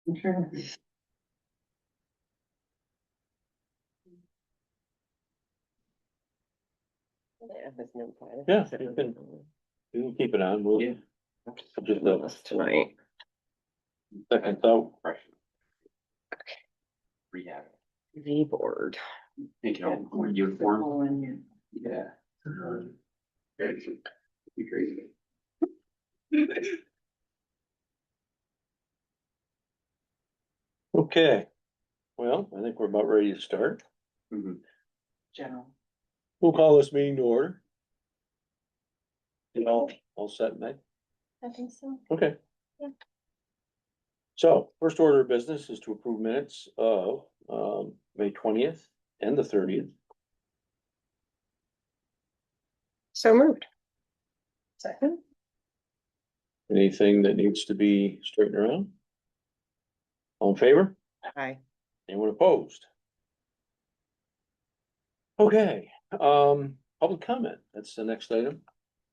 Sure. Yeah, you can keep it on, we'll. Yeah. Just This tonight. second thought. Rehab. V board. Think more uniform. Following Yeah. Crazy. Be crazy. Okay, well, I think we're about ready to start. general. We'll call this meeting to order. You know, all set, Meg? I think so. Okay. Yeah. So first order of business is to approve minutes of May 20th and the 30th. So moved. Second. Anything that needs to be straightened around? All in favor? Aye. Anyone opposed? Okay, public comment, that's the next item.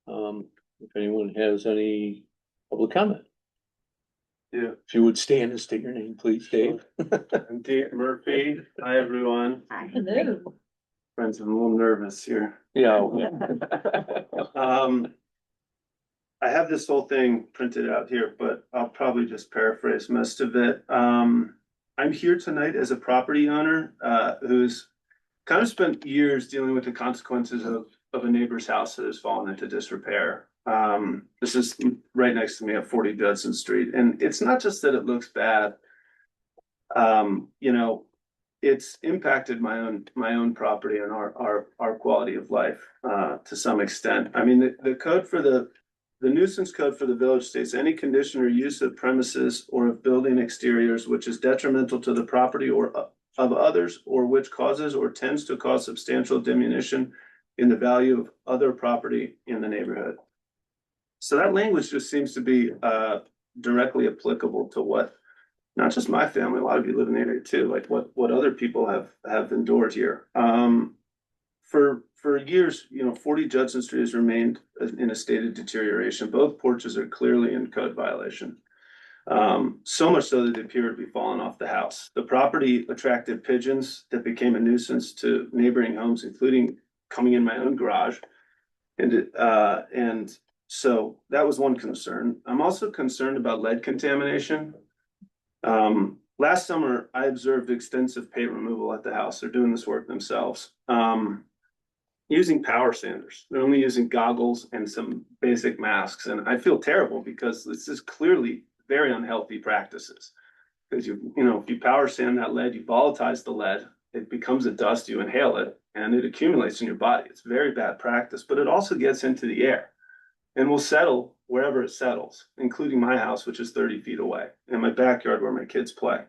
If anyone has any public comment. Yeah, If you would stand and state your name, please, Dave. I'm Dave Murphy. Hi, everyone. Hello. Friends, I'm a little nervous here. Yeah. I have this whole thing printed out here, but I'll probably just paraphrase most of it. I'm here tonight as a property owner, who's kind of spent years dealing with the consequences of a neighbor's house that has fallen into disrepair. This is right next to me at 40 Judson Street, and it's not just that it looks bad. You know, it's impacted my own property and our quality of life to some extent. I mean, the code for the nuisance code for the village states any condition or use of premises or of building exteriors which is detrimental to the property or of others, or which causes or tends to cause substantial diminution in the value of other property in the neighborhood. So that language just seems to be directly applicable to what not just my family, a lot of you live in the area too, like what other people have endured here. For years, 40 Judson Street has remained in a state of deterioration. Both porches are clearly in code violation. So much so that they appear to be falling off the house. The property attracted pigeons that became a nuisance to neighboring homes, including coming in my own garage. And so that was one concern. I'm also concerned about lead contamination. Last summer, I observed extensive paint removal at the house. They're doing this work themselves. Using power sanders. They're only using goggles and some basic masks. And I feel terrible because this is clearly very unhealthy practices. Because if you power sand that lead, you volatilize the lead, it becomes a dust, you inhale it, and it accumulates in your body. It's very bad practice, but it also gets into the air and will settle wherever it settles, including my house, which is 30 feet away, and my backyard where my kids play.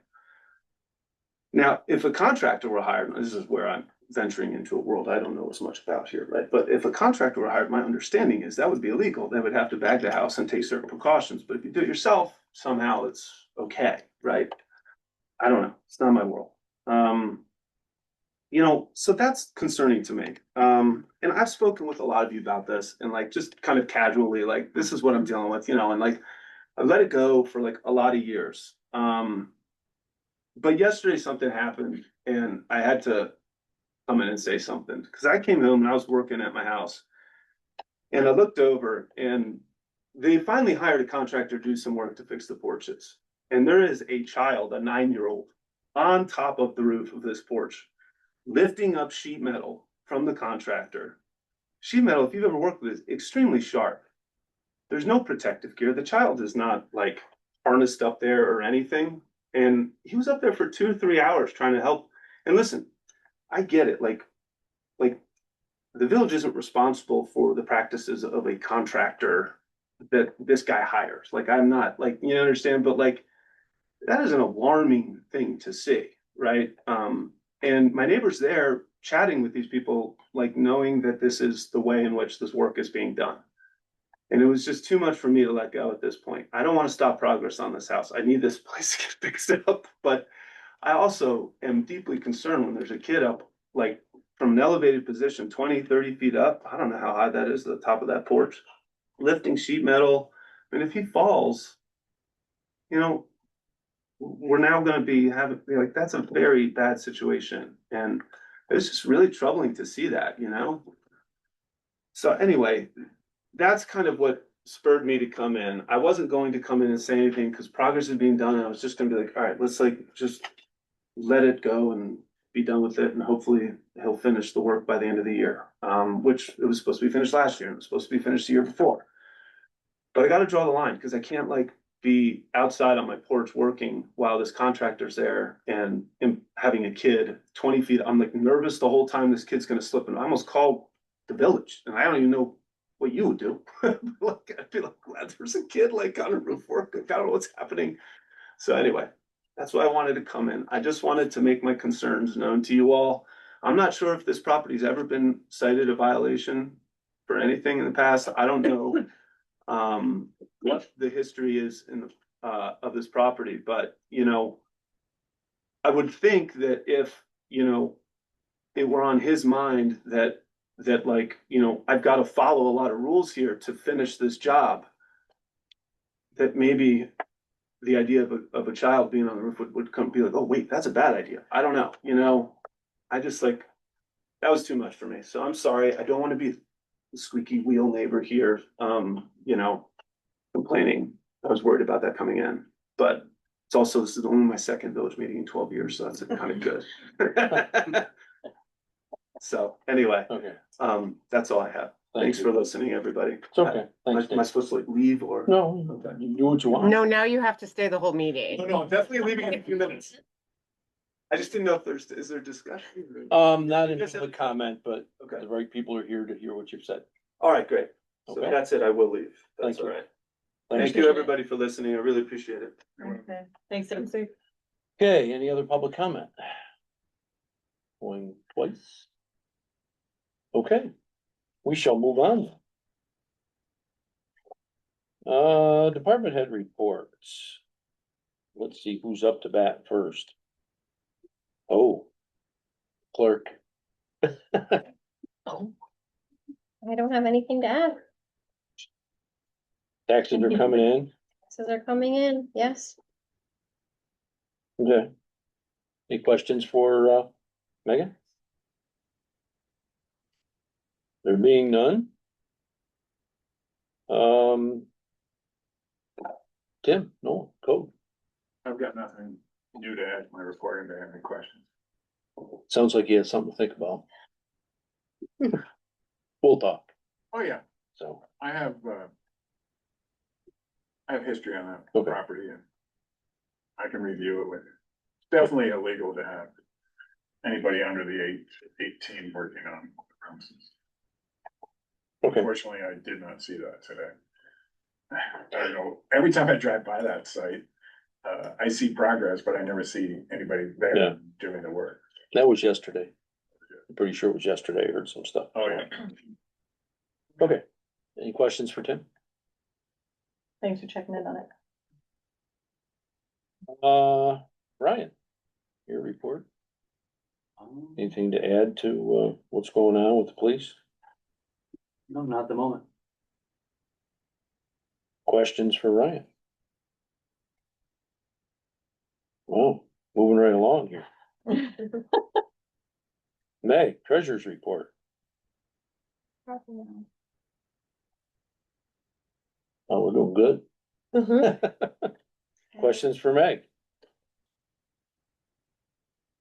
Now, if a contractor were hired, this is where I'm venturing into a world I don't know as much about here, right? But if a contractor were hired, my understanding is that would be illegal. They would have to bag the house and take certain precautions. But if you do it yourself, somehow it's okay, right? I don't know. It's not my world. So that's concerning to me. And I've spoken with a lot of you about this and like just kind of casually, like this is what I'm dealing with, and like I let it go for like a lot of years. But yesterday something happened and I had to come in and say something because I came home and I was working at my house and I looked over and they finally hired a contractor to do some work to fix the porches. And there is a child, a 9-year-old, on top of the roof of this porch, lifting up sheet metal from the contractor. Sheet metal, if you've ever worked with it, is extremely sharp. There's no protective gear. The child is not like harnessed up there or anything. And he was up there for 2 or 3 hours trying to help. And listen, I get it. Like the village isn't responsible for the practices of a contractor that this guy hires. Like I'm not like, you understand, but like that is an alarming thing to see, right? And my neighbor's there chatting with these people, like knowing that this is the way in which this work is being done. And it was just too much for me to let go at this point. I don't want to stop progress on this house. I need this place to get fixed up, but I also am deeply concerned when there's a kid up, like from an elevated position, 20, 30 feet up. I don't know how high that is to the top of that porch, lifting sheet metal. And if he falls, we're now gonna be having, like, that's a very bad situation, and it's just really troubling to see that, you know? So anyway, that's kind of what spurred me to come in. I wasn't going to come in and say anything, because progress is being done, and I was just gonna be like, all right, let's like, just let it go and be done with it, and hopefully he'll finish the work by the end of the year. Which it was supposed to be finished last year, and it was supposed to be finished the year before. But I gotta draw the line, because I can't like be outside on my porch working while this contractor's there and having a kid 20 feet. I'm like nervous the whole time this kid's gonna slip, and I almost called the village, and I don't even know what you would do. Like, I'd be like, glad there's a kid like on a roof work, I don't know what's happening. So anyway, that's why I wanted to come in. I just wanted to make my concerns known to you all. I'm not sure if this property's ever been cited a violation for anything in the past. I don't know what the history is in the of this property, but you know, I would think that if, you know, it were on his mind that like, you know, I've got to follow a lot of rules here to finish this job, that maybe the idea of a child being on the roof would come be like, oh wait, that's a bad idea. I don't know, you know, I just like, that was too much for me. So I'm sorry. I don't want to be the squeaky wheel neighbor here, you know, complaining. I was worried about that coming in, but it's also, this is only my second village meeting in 12 years, so that's kind of good. So anyway, Okay, that's all I have. Thanks for listening, everybody. it's okay. Thanks, Am I Dave. supposed to like leave or? No, Okay. you do what you want. No, now you have to stay the whole meeting. No, I'm definitely leaving in a few minutes. I just didn't know if is there discussion? Not in public comment, but Okay, the right people are here to hear what you've said. all right, great. So Okay. that's it. I will leave. That's Thank all you. right. Thanks. Thank you, everybody, for listening. I really appreciate it. Okay, thanks, Dempsey. Okay, any other public comment? Going twice? Okay, we shall move on. Department head reports. Let's see who's up to bat first. Oh, clerk. Oh. I don't have anything to add. Taxes are coming in. Taxes are coming in, yes. Okay. Any questions for Megan? There being none. Tim, no, code. I've got nothing new to add to my report. If I have any questions. Sounds like you had something to think about. We'll talk, Oh, yeah, so, I have history on that Okay. property and I can review it with you. It's definitely illegal to have anybody under the 18 working on the premises. okay, Unfortunately, I did not see that today. I don't know, every time I drive by that site, I see progress, but I never see anybody Yeah. there doing the work. that was yesterday. I'm pretty sure it was yesterday, I heard some stuff. Oh, yeah. Okay, any questions for Tim? Thanks for checking in on it. Ryan, your report, anything to add to what's going on with the police? No, not at the moment. Questions for Ryan? Well, moving right along here. May, treasurer's report. Oh, we're doing good. Mhm. Questions for Meg?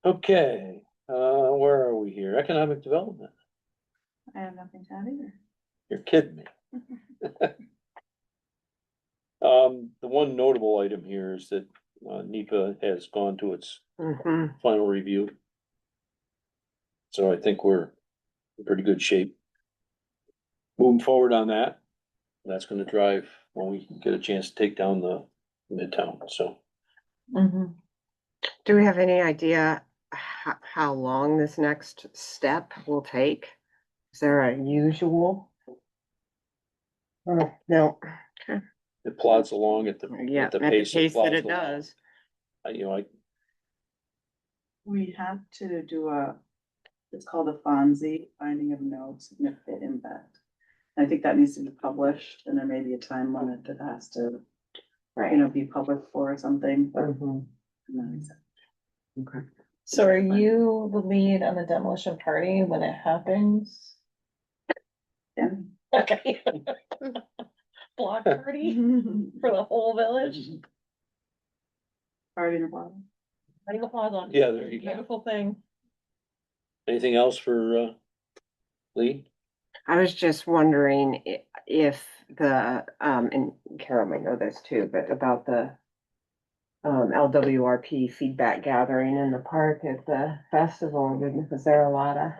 Okay, where are we here? Economic development. I have nothing to add either. You're kidding me. The one notable item here is that NEPA has gone to its Mhm. final review. So I think we're in pretty good shape. Moving forward on that, that's gonna drive when we get a chance to take down the Midtown, so. Mhm. Do we have any idea how long this next step will take? Is there a usual? No, It plods along at the, yeah, at the at the pace it pace that plods it along. does. You know, We have to do it's called a FONSI, finding of no significant impact. I think that needs to be published and there may be a time limit that has to, be public for or something, but Mhm. And then it's- Okay. So are you the lead on the demolition party when it happens? Yeah. Okay. Block party for the whole village? Party in a bottle. Round of applause on. Yeah, there you go. Beautiful thing. Anything else for, Lee? I was just wondering if the, and Carol might know this too, but about the LWRP feedback gathering in the park at the festival, was there a lot of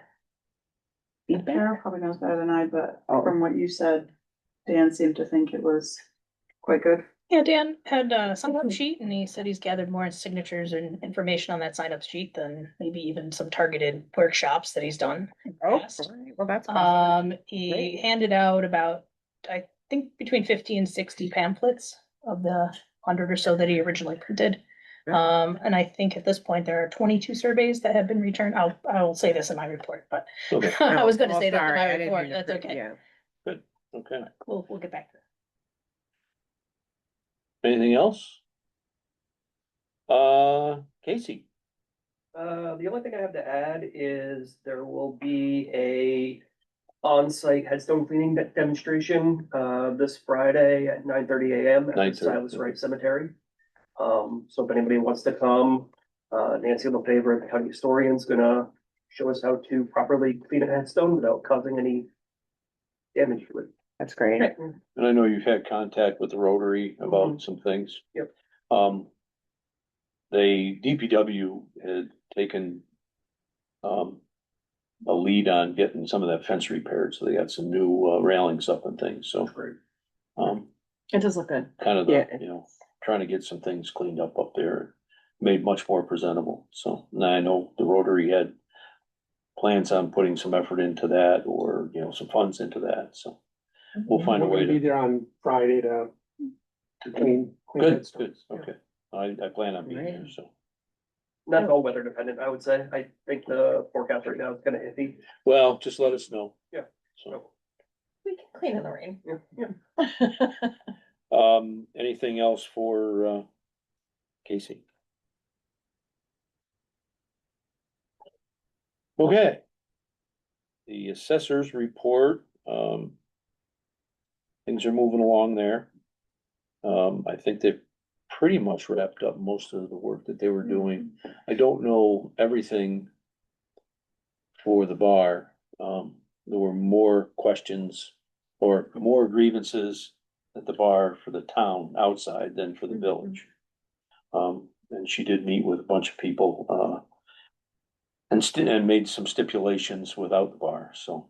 feedback? Carol probably knows better than I, but Oh. from what you said, Dan seemed to think it was quite good. Yeah, Dan had a sign-up sheet and he said he's gathered more signatures and information on that sign-up sheet than maybe even some targeted workshops that he's done in the Oh, past. great. Well, that's positive. He Great. handed out about, I think, between 50 and 60 pamphlets of the 100 or so that he originally printed. Yeah. And I think at this point, there are 22 surveys that have been returned. I'll say this in my report, but Okay, I was gonna Well, say that in sorry, I my didn't report. mean to That's pre- okay. Yeah. okay. We'll get back to it. Anything else? Casey? The only thing I have to add is there will be a on-site headstone cleaning demonstration, this Friday at 9:30 AM at the 9:30, Silas yeah. Wright Cemetery. So if anybody wants to come, Nancy LeFevre, the county historian's gonna show us how to properly clean a headstone without causing any damage to it. That's great. And I know you've had contact with the Rotary about some things. Yep. The DPW had taken a lead on getting some of that fence repaired, so they got some new railings up and things, so. Great. It does look good. Kind of Yeah. trying to get some things cleaned up there, made much more presentable, so now I know the Rotary had plans on putting some effort into that, or, some funds into that, so. We'll find a We're way gonna be to, there on Friday to clean. good, headstones. okay, I plan on being there, so. Not all weather dependent, I would say. I think the forecast right now is kind of iffy. Well, just let us know. Yeah. So, We can clean in the rain. Yeah. anything else for, Casey? Okay. The assessors report, things are moving along there. I think they've pretty much wrapped up most of the work that they were doing. I don't know everything for the bar. There were more questions or more grievances at the bar for the town outside than for the village. And she did meet with a bunch of people, and made some stipulations without the bar, so,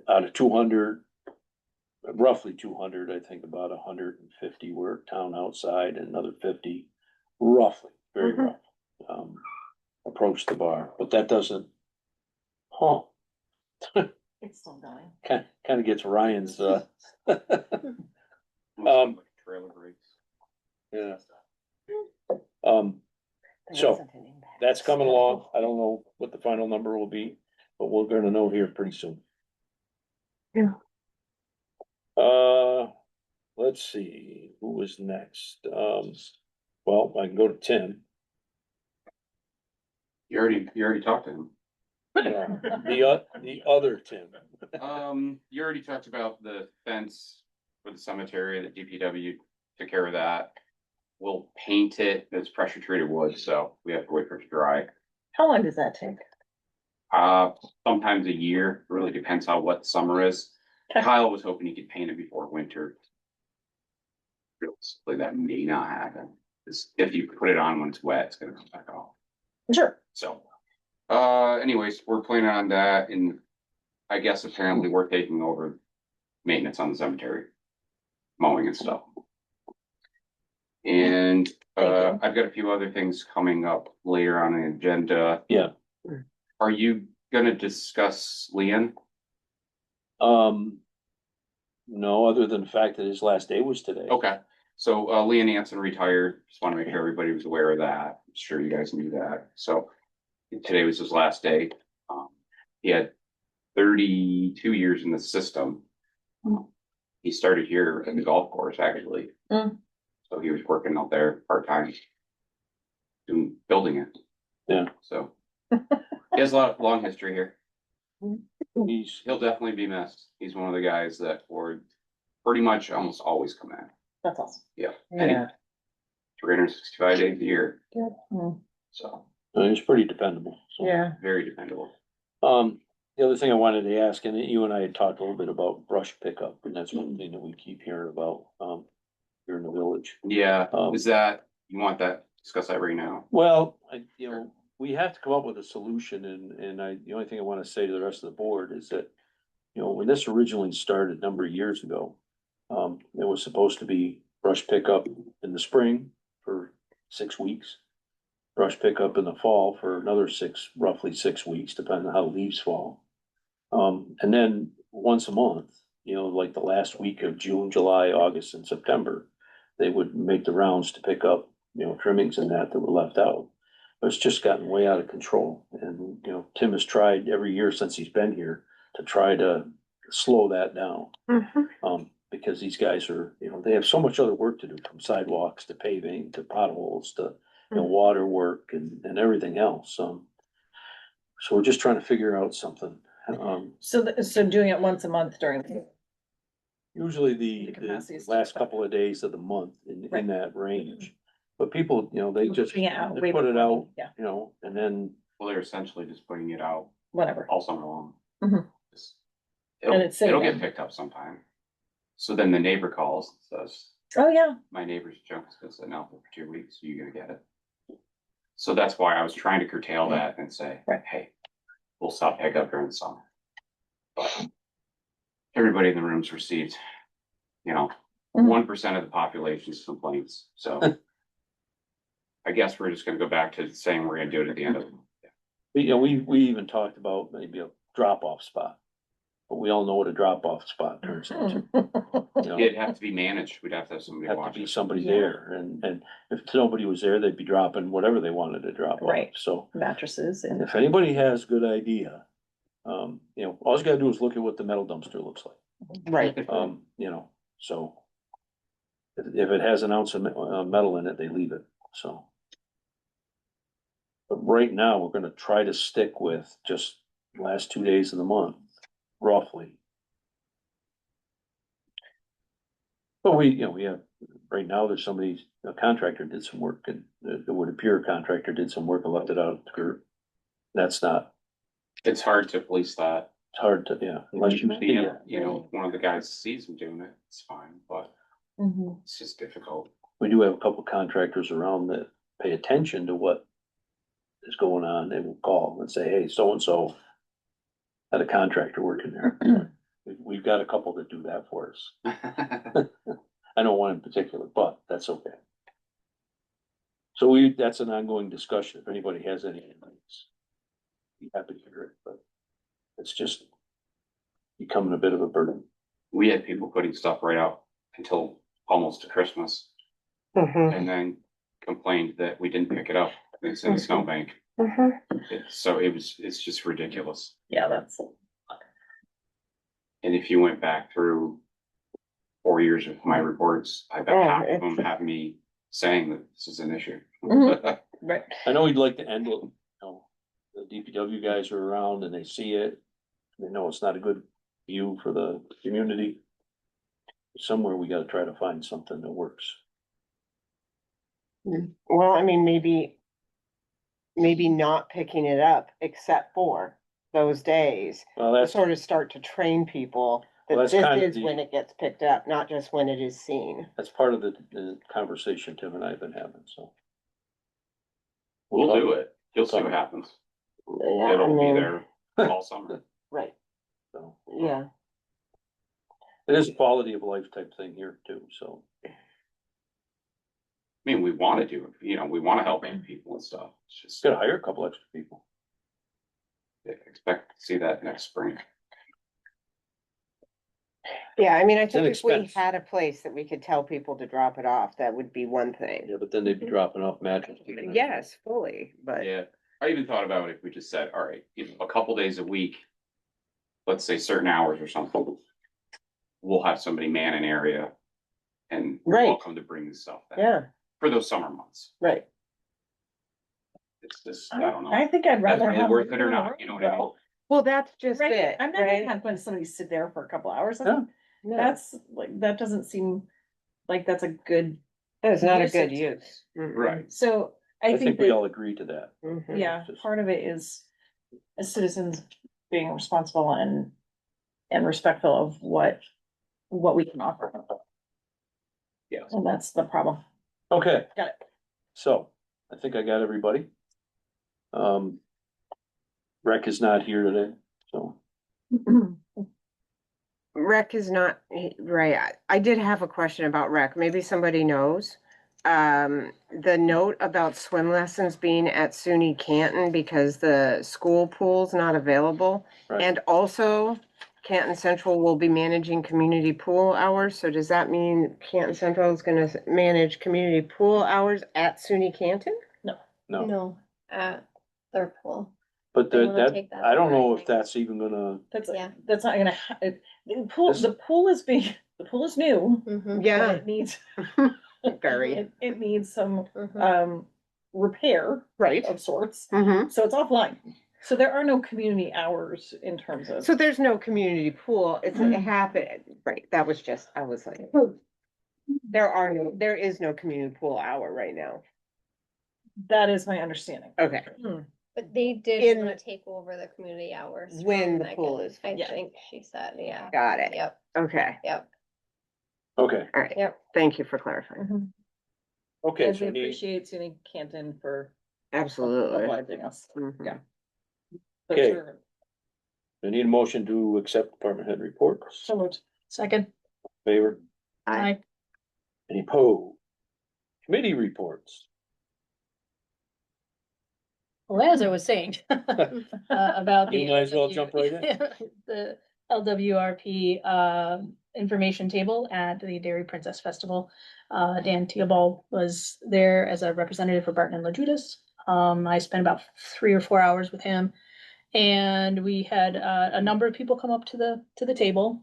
out of 200, roughly 200, I think about 150 were town outside and another 50, roughly, very Mhm. rough, approached the bar, but that doesn't, It's still going. kind of gets Ryan's, Trailer brakes. yeah. There So, wasn't an impact. That's coming along. I don't know what the final number will be, but we're gonna know here pretty soon. Yeah. Let's see, who was next? Well, I can go to Tim. You already talked to him. The other Tim. You already talked about the fence for the cemetery, the DPW took care of that. We'll paint it, it's pressure treated wood, so we have to wait for it to dry. How long does that take? Sometimes a year, really depends on what summer is. Okay. Kyle was hoping he could paint it before winter. Realistically, that may not happen, 'cause if you put it on when it's wet, it's gonna come back off. Sure. So, anyways, we're planning on that, and I guess apparently we're taking over maintenance on the cemetery, mowing and stuff. And, I've got a few other things coming up later on the agenda. Yeah. Are you gonna discuss Leon? No, other than the fact that his last day was today. Okay, so, Leon Anson retired, just wanna make sure everybody was aware of that, I'm sure you guys knew that, so. Today was his last day, he had 32 years in the system. He started here at the golf course, actually. Mm. So he was working out there part-time, building it. Yeah. So he has a long history here. He's, He'll definitely be missed. He's one of the guys that would pretty much almost always come in. That's awesome. Yeah. Yeah. 365 days a year. Mm. So he's pretty dependable. So. Yeah. very dependable. The other thing I wanted to ask, and you and I had talked a little bit about brush pickup, and that's one thing that we keep hearing about, here in the village. Yeah. Um, Is that, you want that, discuss that right now? Well, we have to come up with a solution, and the only thing I wanna say to the rest of the board is that, when this originally started a number of years ago, it was supposed to be brush pickup in the spring for 6 weeks. Brush pickup in the fall for another roughly 6 weeks, depending on how the leaves fall. And then once a month, like the last week of June, July, August, and September, they would make the rounds to pick up, trimmings and that were left out. But it's just gotten way out of control. And, Tim has tried every year since he's been here to try to slow that down. Because these guys are, they have so much other work to do, from sidewalks to paving to potholes to, water work and everything else. So we're just trying to figure out something. So doing it once a month during. Usually The the capacity is last too couple of days of the month in Right. that range. But people, they just, Putting it out they way put it before, out, yeah. and then, Well, they're essentially just putting it out Whatever. all summer long. Mhm. Just- And It'll, it's sitting it'll get there. picked up sometime. So then the neighbor calls and says, Oh, yeah. my neighbor's junk is gonna sit out there for 2 weeks, you gonna get it? So that's why I was trying to curtail that and say, Right. hey, we'll stop pickup during the summer. But everybody in the room's received, Mhm. 1% of the population's complaints, so. I guess we're just gonna go back to saying we're gonna do it at the end of the month. we even talked about maybe a drop-off spot. But we all know what a drop-off spot turns into. It'd have to be managed, we'd have to have somebody Have to watch be it. somebody Yeah. there, and if nobody was there, they'd be dropping whatever they wanted to drop off. Right. So Mattresses and. if anybody has a good idea, all you gotta do is look at what the metal dumpster looks like. Right. So if it has an ounce of metal in it, they leave it, so. But right now, we're gonna try to stick with just last 2 days of the month, roughly. But we have, right now, there's a contractor did some work, and it would appear a contractor did some work and left it out of the curb. That's not, It's hard to police that. it's hard to, unless you see it. One of the guys sees him doing it, it's fine, but Mhm. it's just difficult. We do have a couple contractors around that pay attention to what is going on. They will call and say, hey, so-and-so had a contractor working there. We've got a couple that do that for us. I know one in particular, but that's okay. So that's an ongoing discussion. If anybody has any advice, be happy to hear it, but it's just becoming a bit of a burden. We had people putting stuff right out until almost to Christmas Mhm. and then complained that we didn't pick it up. It's in the snowbank. Mhm. So it's just ridiculous. Yeah, that's. And if you went back through 4 years of my reports, I bet Oh, half of them it's- have me saying that this is an issue. Mhm. Right. I know we'd like to end it, the DPW guys are around and they see it. They know it's not a good view for the community. Somewhere we gotta try to find something that works. Well, I mean, maybe not picking it up except for those days. Well, To that's, sort of start to train people Well, that that's this kind of is the- when it gets picked up, not just when it is seen. that's part of the conversation Tim and I have been having, so. We'll do it. You'll see what happens. Yeah, I It'll be mean, there all summer. right, So, yeah. it is a quality of life type thing here too, so. I mean, we wanna do it, we wanna help people and stuff. It's just, Gotta hire a couple extra people. expect to see that next spring. Yeah, I mean, I It's an think if we expense. had a place that we could tell people to drop it off, that would be one thing. Yeah, but then they'd be dropping off mattresses. Yes, fully, but. Yeah, I even thought about if we just said, all right, a couple days a week, let's say certain hours or something. We'll have somebody man an area and Right. welcome to bring the stuff back Yeah, for those summer months. right. It's just, I don't I know. think I'd That's rather really have. worth it or not, you know what I mean? Well, that's just Right, it, I'm not gonna right? have when somebody sit there for a couple hours. No. No, That's like, that doesn't seem like that's a good, that is not a good usage. use. Mm-mm. Right. so I I think think we that, all agree to that. Mhm. yeah, Just- part of it is as citizens being responsible and respectful of what we can offer. Yes. And that's the problem. Okay. Got it. So, I think I got everybody. Rec is not here today, so. Rec is not, right, I did have a question about rec, maybe somebody knows. The note about swim lessons being at SUNY Canton because the school pool's not available. Right. And also Canton Central will be managing community pool hours, so does that mean Canton Central is gonna manage community pool hours at SUNY Canton? No, No, at their pool. but They wanna that, take that I don't over, I know if think. that's even gonna, That's, Yeah. that's not gonna, the pool is being, the pool is new. Mhm, but Yeah, It needs, very, it needs some, mhm. repair right. of sorts, Mm-hmm. so it's offline. So there are no community hours in terms of. So there's no community pool, it happened, right, that was just, I was like, there is no community pool hour right now. That is my understanding. Okay, But they did In- wanna take over the community hours. When from the pool Megan, is I full. think she said, yeah. got it, Yep, okay, okay, all right, yep. thank you for clarifying, okay, And so we I need, appreciate SUNY Canton for absolutely. obliging us. Mhm. Yeah. Okay. I need a motion to accept department head reports. So moved. Second. Favor, Aye. any opposed? Committee reports. Well, as I was saying, about the. You might as well jump right in. The LWRP, information table at the Dairy Princess Festival. Dan Theobald was there as a representative for Barton and LaJudas. I spent about 3 or 4 hours with him. And we had, a number of people come up to the table,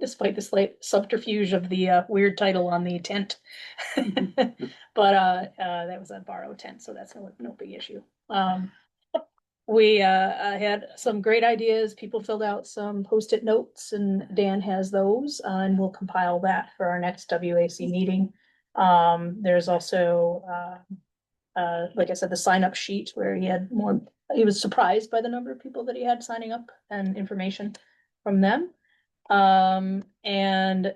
despite the slight subterfuge of the, weird title on the tent. But, that was a borrowed tent, so that's no big issue. We had some great ideas. People filled out some Post-it notes and Dan has those, and we'll compile that for our next WAC meeting. There's also, like I said, the sign up sheet where he was surprised by the number of people that he had signing up and information from them. And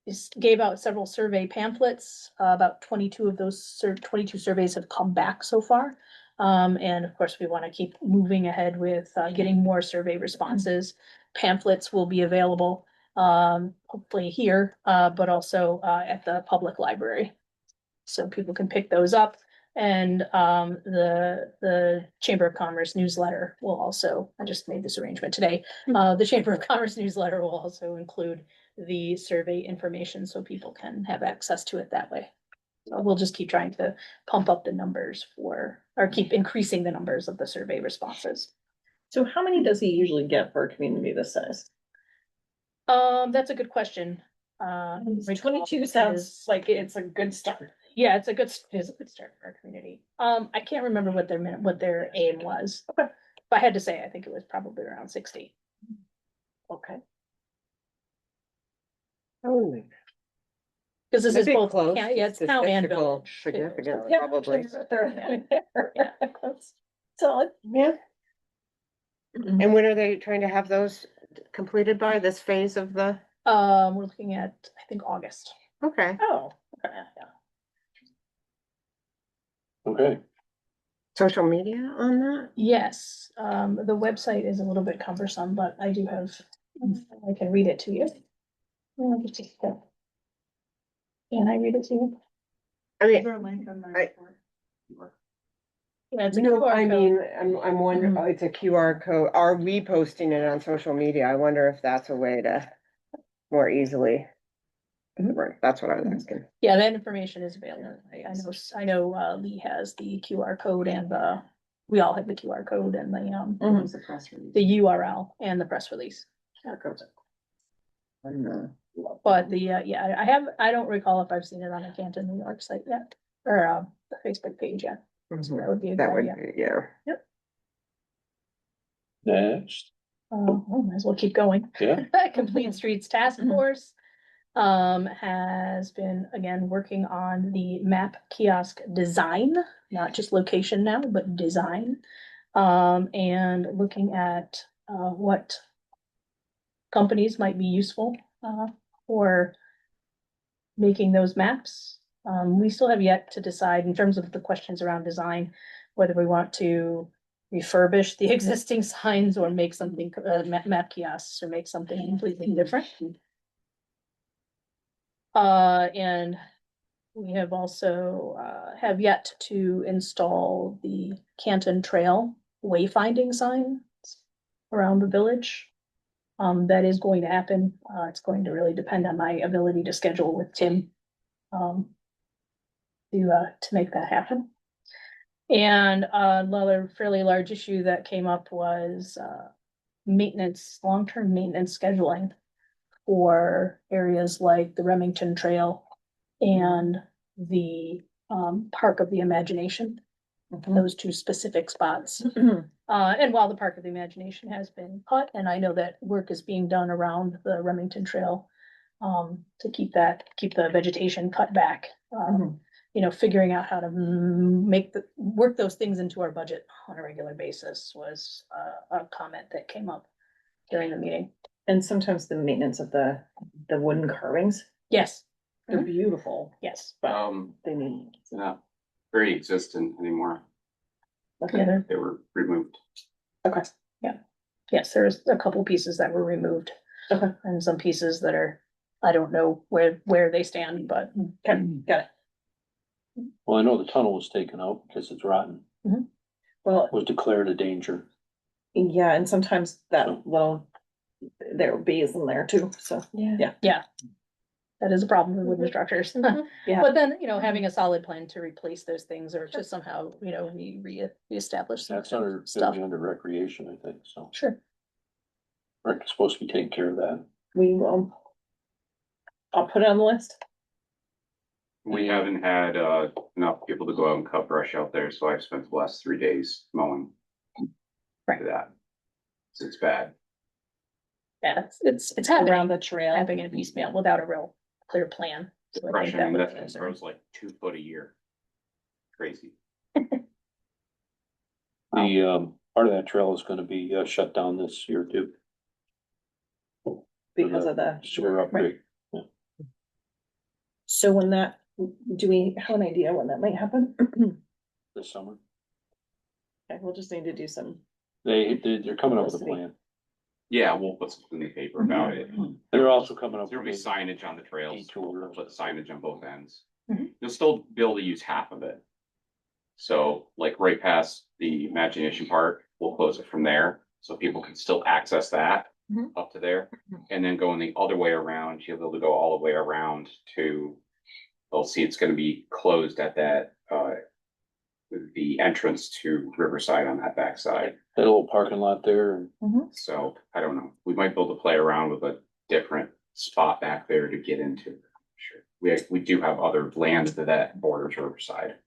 just gave out several survey pamphlets. About 22 of those 22 surveys have come back so far. And of course, we want to keep moving ahead with getting more survey responses. Pamphlets will be available, hopefully here, but also at the public library. So people can pick those up. And the Chamber of Commerce newsletter will also, I just made this arrangement today. The Chamber of Commerce newsletter will also include the survey information so people can have access to it that way. So we'll just keep trying to pump up the numbers or keep increasing the numbers of the survey responses. So how many does he usually get for a community this size? That's a good question. 22 sounds like it's a good start. Yeah, it's a good start for our community. I can't remember what their aim was. Okay. If I had to say, I think it was probably around 60. Okay. Oh, Because this is that'd be both, close yeah, to it's town and statistical village. too, significance, so- probably. Solid. Yeah. And when are they trying to have those completed by, this phase of the, We're looking at, I think, August. okay, Oh, okay, yeah. Okay, social media on that? Yes, the website is a little bit cumbersome, but I do have, I can read it to you. Can I read it to you? I Is mean, there a link on my I- report? Yeah, it's a no, QR I code. mean, I'm wondering, Mhm. oh, it's a QR code, are we posting it on social media? I wonder if that's a way to more easily. Right, that's what I was asking. Yeah, that information is available. I know, Lee has the QR code and, we all have the QR code and the, There's a press release. the URL and the press release. But the, yeah, I don't recall if I've seen it on the Canton, New York site yet, or, the Facebook page yet. So Mhm. that would be a That good would, idea. be yeah. Next, Well, might as well keep going. yeah, Complete Streets Task Force has been, again, working on the map kiosk design, not just location now, but design. And looking at what companies might be useful for making those maps. We still have yet to decide in terms of the questions around design, whether we want to refurbish the existing signs or make something, map kiosks, or make something completely different. And we have also, have yet to install the Canton Trail wayfinding signs around the village. That is going to happen. It's going to really depend on my ability to schedule with Tim. To make that happen. And another fairly large issue that came up was maintenance, long-term maintenance scheduling for areas like the Remington Trail and the Park of the Imagination, those two specific spots. And while the Park of the Imagination has been cut, and I know that work is being done around the Remington Trail to keep the vegetation cut back. You know, figuring out how to work those things into our budget on a regular basis was a comment that came up during the meeting. And sometimes the maintenance of the wooden carvings, Yes, they're beautiful, yes. but they need. It's not very existent anymore. Yeah, They were removed. yes, there's a couple pieces that were removed. Okay. And some pieces that are, I don't know where they stand, but. Okay, got it. well, I know the tunnel was taken out because it's rotten, Well, was declared a danger. yeah, and sometimes that little, there are bees in there too, so. Yeah. That is a problem with wooden structures. Yeah. But then, you know, having a solid plan to replace those things or to somehow, you know, reestablish some That's under, stuff. gonna be under recreation, I think, so. Sure. Rick is supposed to be taking care of that. We will. I'll put it on the list. We haven't had enough people to go out and cut brush out there, so I've spent the last 3 days mowing. Right. For that. So it's bad. Yeah, it's Around happening, the trail. happening in piecemeal without a real clear plan. So I Brush, think I that mean, would that be thing concern. grows like 2 foot a year. Crazy. The, part of that trail is gonna be, shut down this year too. Because of the, Sewer upgrade. so when that, do we have an idea when that might happen? This summer. Okay, we'll just need to do some. They're coming up with a Publicity. plan. Yeah, we'll put something in the paper about it. They're also coming up There'll with be signage on the trails. detour. We'll put signage on both ends. Mhm. You'll still be able to use half of it. So like right past the Imagination Park, we'll close it from there, so people can still access that Mhm. up to there. And then going the other way around, you'll be able to go all the way around to, they'll see it's gonna be closed at that, the entrance to Riverside on that backside. That little parking lot there and So I don't know, we might be able to play around with a different spot back there to get into. Sure, we do have other land that borders Riverside,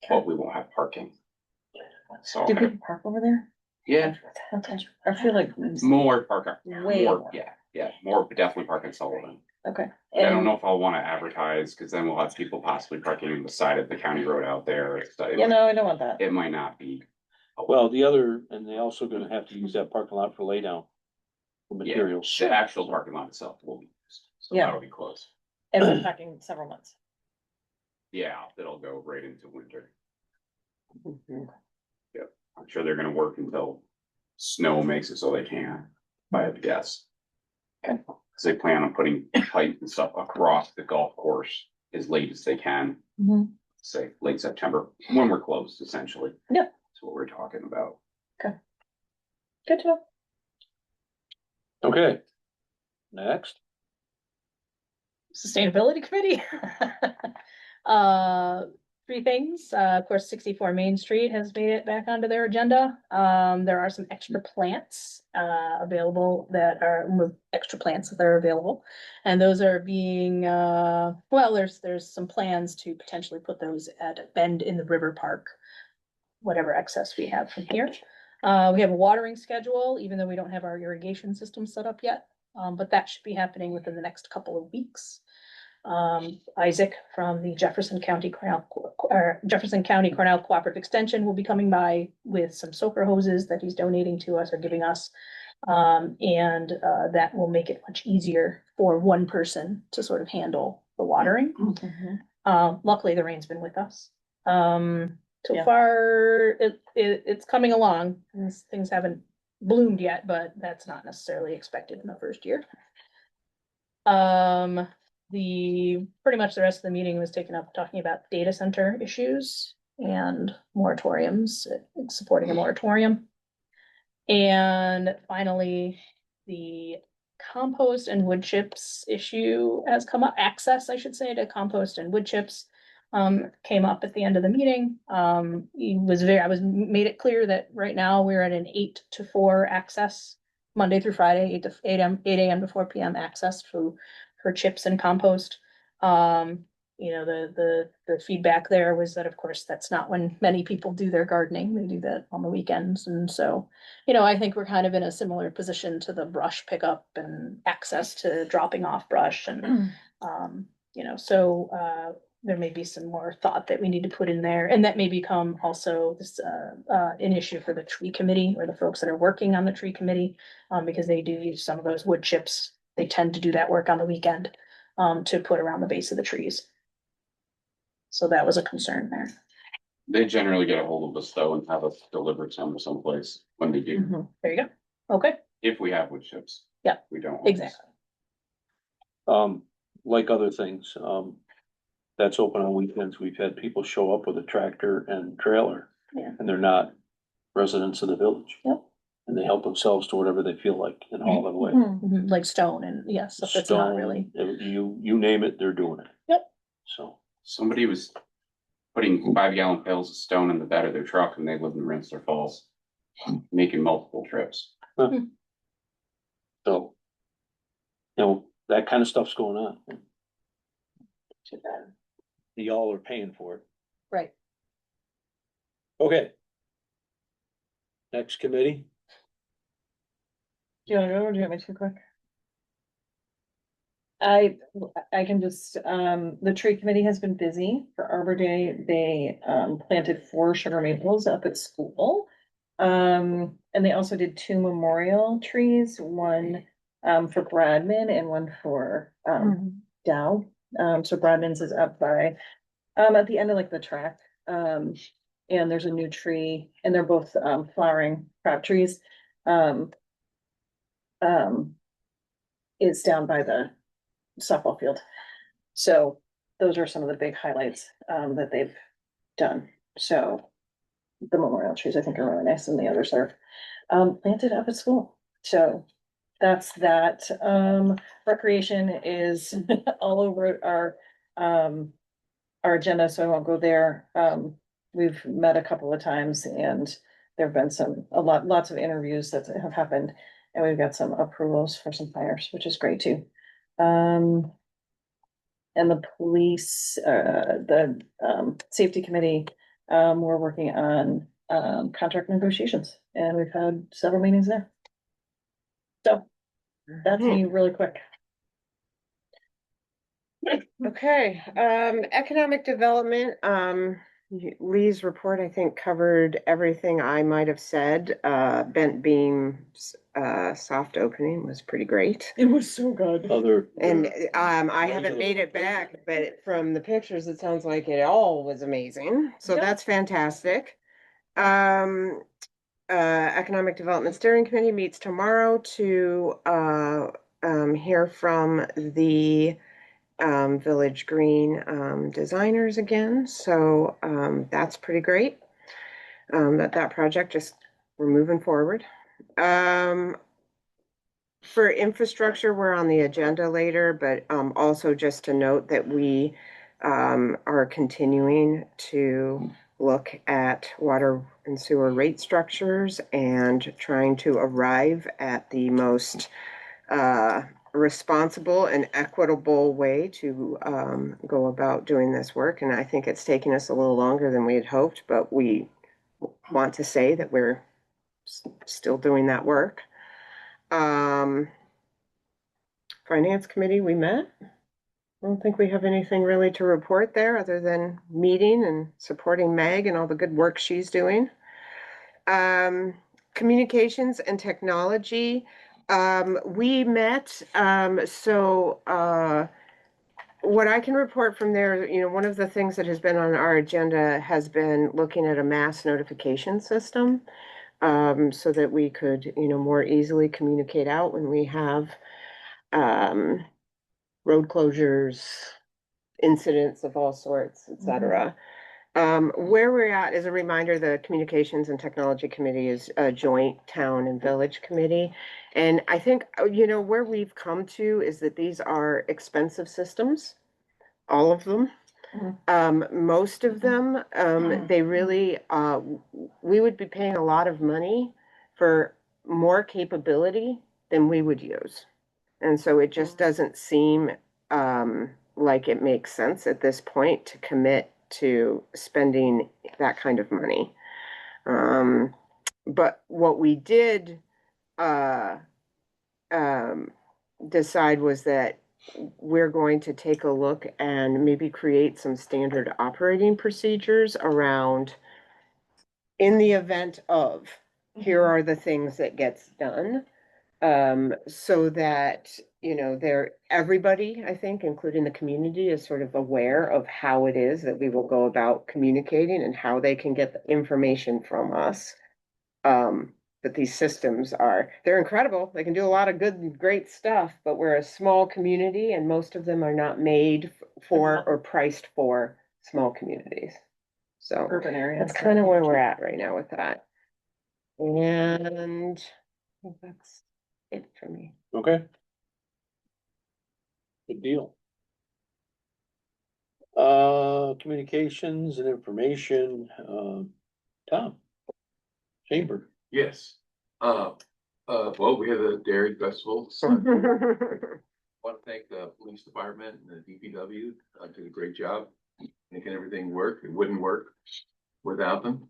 but we won't have parking. So, Do people park over there? yeah, Okay, I feel like. more park, Way more, more. yeah, more, definitely park in Sullivan. Okay. I don't know if I'll wanna advertise, cause then we'll have people possibly parking on the side of the county road out there. You know, I don't want that. It might not be. well, the other, and they also gonna have to use that parking lot for laydown. For Yeah, materials. the actual parking lot itself will be used, so Yeah. that'll be closed. And we're talking several months. Yeah, it'll go right into winter. Yep, I'm sure they're gonna work until snow makes it so they can, if I had to guess. Okay. Cause they plan on putting pipe and stuff across the golf course as late as they can, say late September, when we're closed essentially. Yeah. That's what we're talking about. Good to know. Okay. Next, Sustainability Committee. three things. Of course, 64 Main Street has made it back onto their agenda. There are some extra plants available that are extra plants that are available. And those are being well, there's some plans to potentially put those at a Bend in the River Park, whatever excess we have from here. We have a watering schedule, even though we don't have our irrigation system set up yet. But that should be happening within the next couple of weeks. Isaac from the Jefferson County Cornell Cooperative Extension will be coming by with some soaker hoses that he's donating to us or giving us. And that will make it much easier for one person to sort of handle the watering. Luckily, the rain's been with us. So Yeah. far, it's coming along. Things haven't bloomed yet, but that's not necessarily expected in the first year. Pretty much the rest of the meeting was taken up talking about data center issues and moratoriums, supporting a moratorium. And finally, the compost and wood chips issue has come up, access, I should say, to compost and wood chips. Came up at the end of the meeting. I made it clear that right now we're at an 8 to 4 access, Monday through Friday, 8 a.m. to 4 p.m. access for chips and compost. The feedback there was that, of course, that's not when many people do their gardening. They do that on the weekends. And so, I think we're kind of in a similar position to the brush pickup and access to dropping off brush. And, there may be some more thought that we need to put in there, and that may become also this an issue for the tree committee or the folks that are working on the tree committee, because they do use some of those wood chips. They tend to do that work on the weekend to put around the base of the trees. So that was a concern there. They generally get a hold of us though and have us deliver some someplace when they do, There you go. Okay, if we have wood chips. Yeah, We don't. exactly. Like other things, that's open on weekends. We've had people show up with a tractor and trailer. Yeah. And they're not residents of the village. Yep. And they help themselves to whatever they feel like and haul it away. Like stone and yes, stuff that's not really. You name it, they're doing it. Yep. So. Somebody was putting 5-gallon pails of stone in the bed of their truck and they live in Rensselaer Falls, making multiple trips. So. That kind of stuff's going on. Too bad. Y'all are paying for it. Right. Okay. Next committee. Do you wanna go or do you want me to quick? I can just, the tree committee has been busy for Arbor Day. They, planted 4 sugar maples up at school. And they also did 2 memorial trees, one, for Bradman and one for, Dow. So Bradman's is up by, at the end of like the track. And there's a new tree and they're both, flowering crab trees. It's down by the softball field. So those are some of the big highlights, that they've done. So the memorial trees, I think, are really nice and the others are, planted up at school. So that's that. Recreation is all over our agenda, so I won't go there. We've met a couple of times and there've been lots of interviews that have happened. And we've got some approvals for some hires, which is great too. And the police, the safety committee, we're working on contract negotiations and we've had several meetings there. So that's me really quick. Okay, economic development, Lee's report, I think, covered everything I might have said. Bent Beam's soft opening was pretty great. It was so good. And I haven't made it back, but from the pictures, it sounds like it all was amazing. So Yep. that's fantastic. Economic Development Steering Committee meets tomorrow to hear from the Village Green designers again. So that's pretty great. That project, just we're moving forward. For infrastructure, we're on the agenda later, but also just to note that we are continuing to look at water and sewer rate structures and trying to arrive at the most responsible and equitable way to go about doing this work. And I think it's taken us a little longer than we had hoped, but we want to say that we're still doing that work. Finance committee, we met. I don't think we have anything really to report there other than meeting and supporting Meg and all the good work she's doing. Communications and technology, we met, what I can report from there, you know, one of the things that has been on our agenda has been looking at a mass notification system, so that we could, you know, more easily communicate out when we have, road closures, incidents of all sorts, et cetera. Where we're at, as a reminder, the Communications and Technology Committee is a joint town and village committee. And I think, you know, where we've come to is that these are expensive systems, all of them. Most of them, they really, we would be paying a lot of money for more capability than we would use. And so it just doesn't seem like it makes sense at this point to commit to spending that kind of money. But what we did decide was that we're going to take a look and maybe create some standard operating procedures around, in the event of, here are the things that gets done. So that, you know, everybody, I think, including the community, is sort of aware of how it is that we will go about communicating and how they can get the information from us. But these systems they're incredible. They can do a lot of good, great stuff, but we're a small community and most of them are not made for or priced for small communities. So Urban areas. that's kind of where we're at right now with that. And I think that's it for me. Okay. Good deal. Communications and information, Tom. Chamber. Yes. Well, we have the Dairy Festival. So I want to thank the police department and the DPW. Did a great job making everything work. It wouldn't work without them.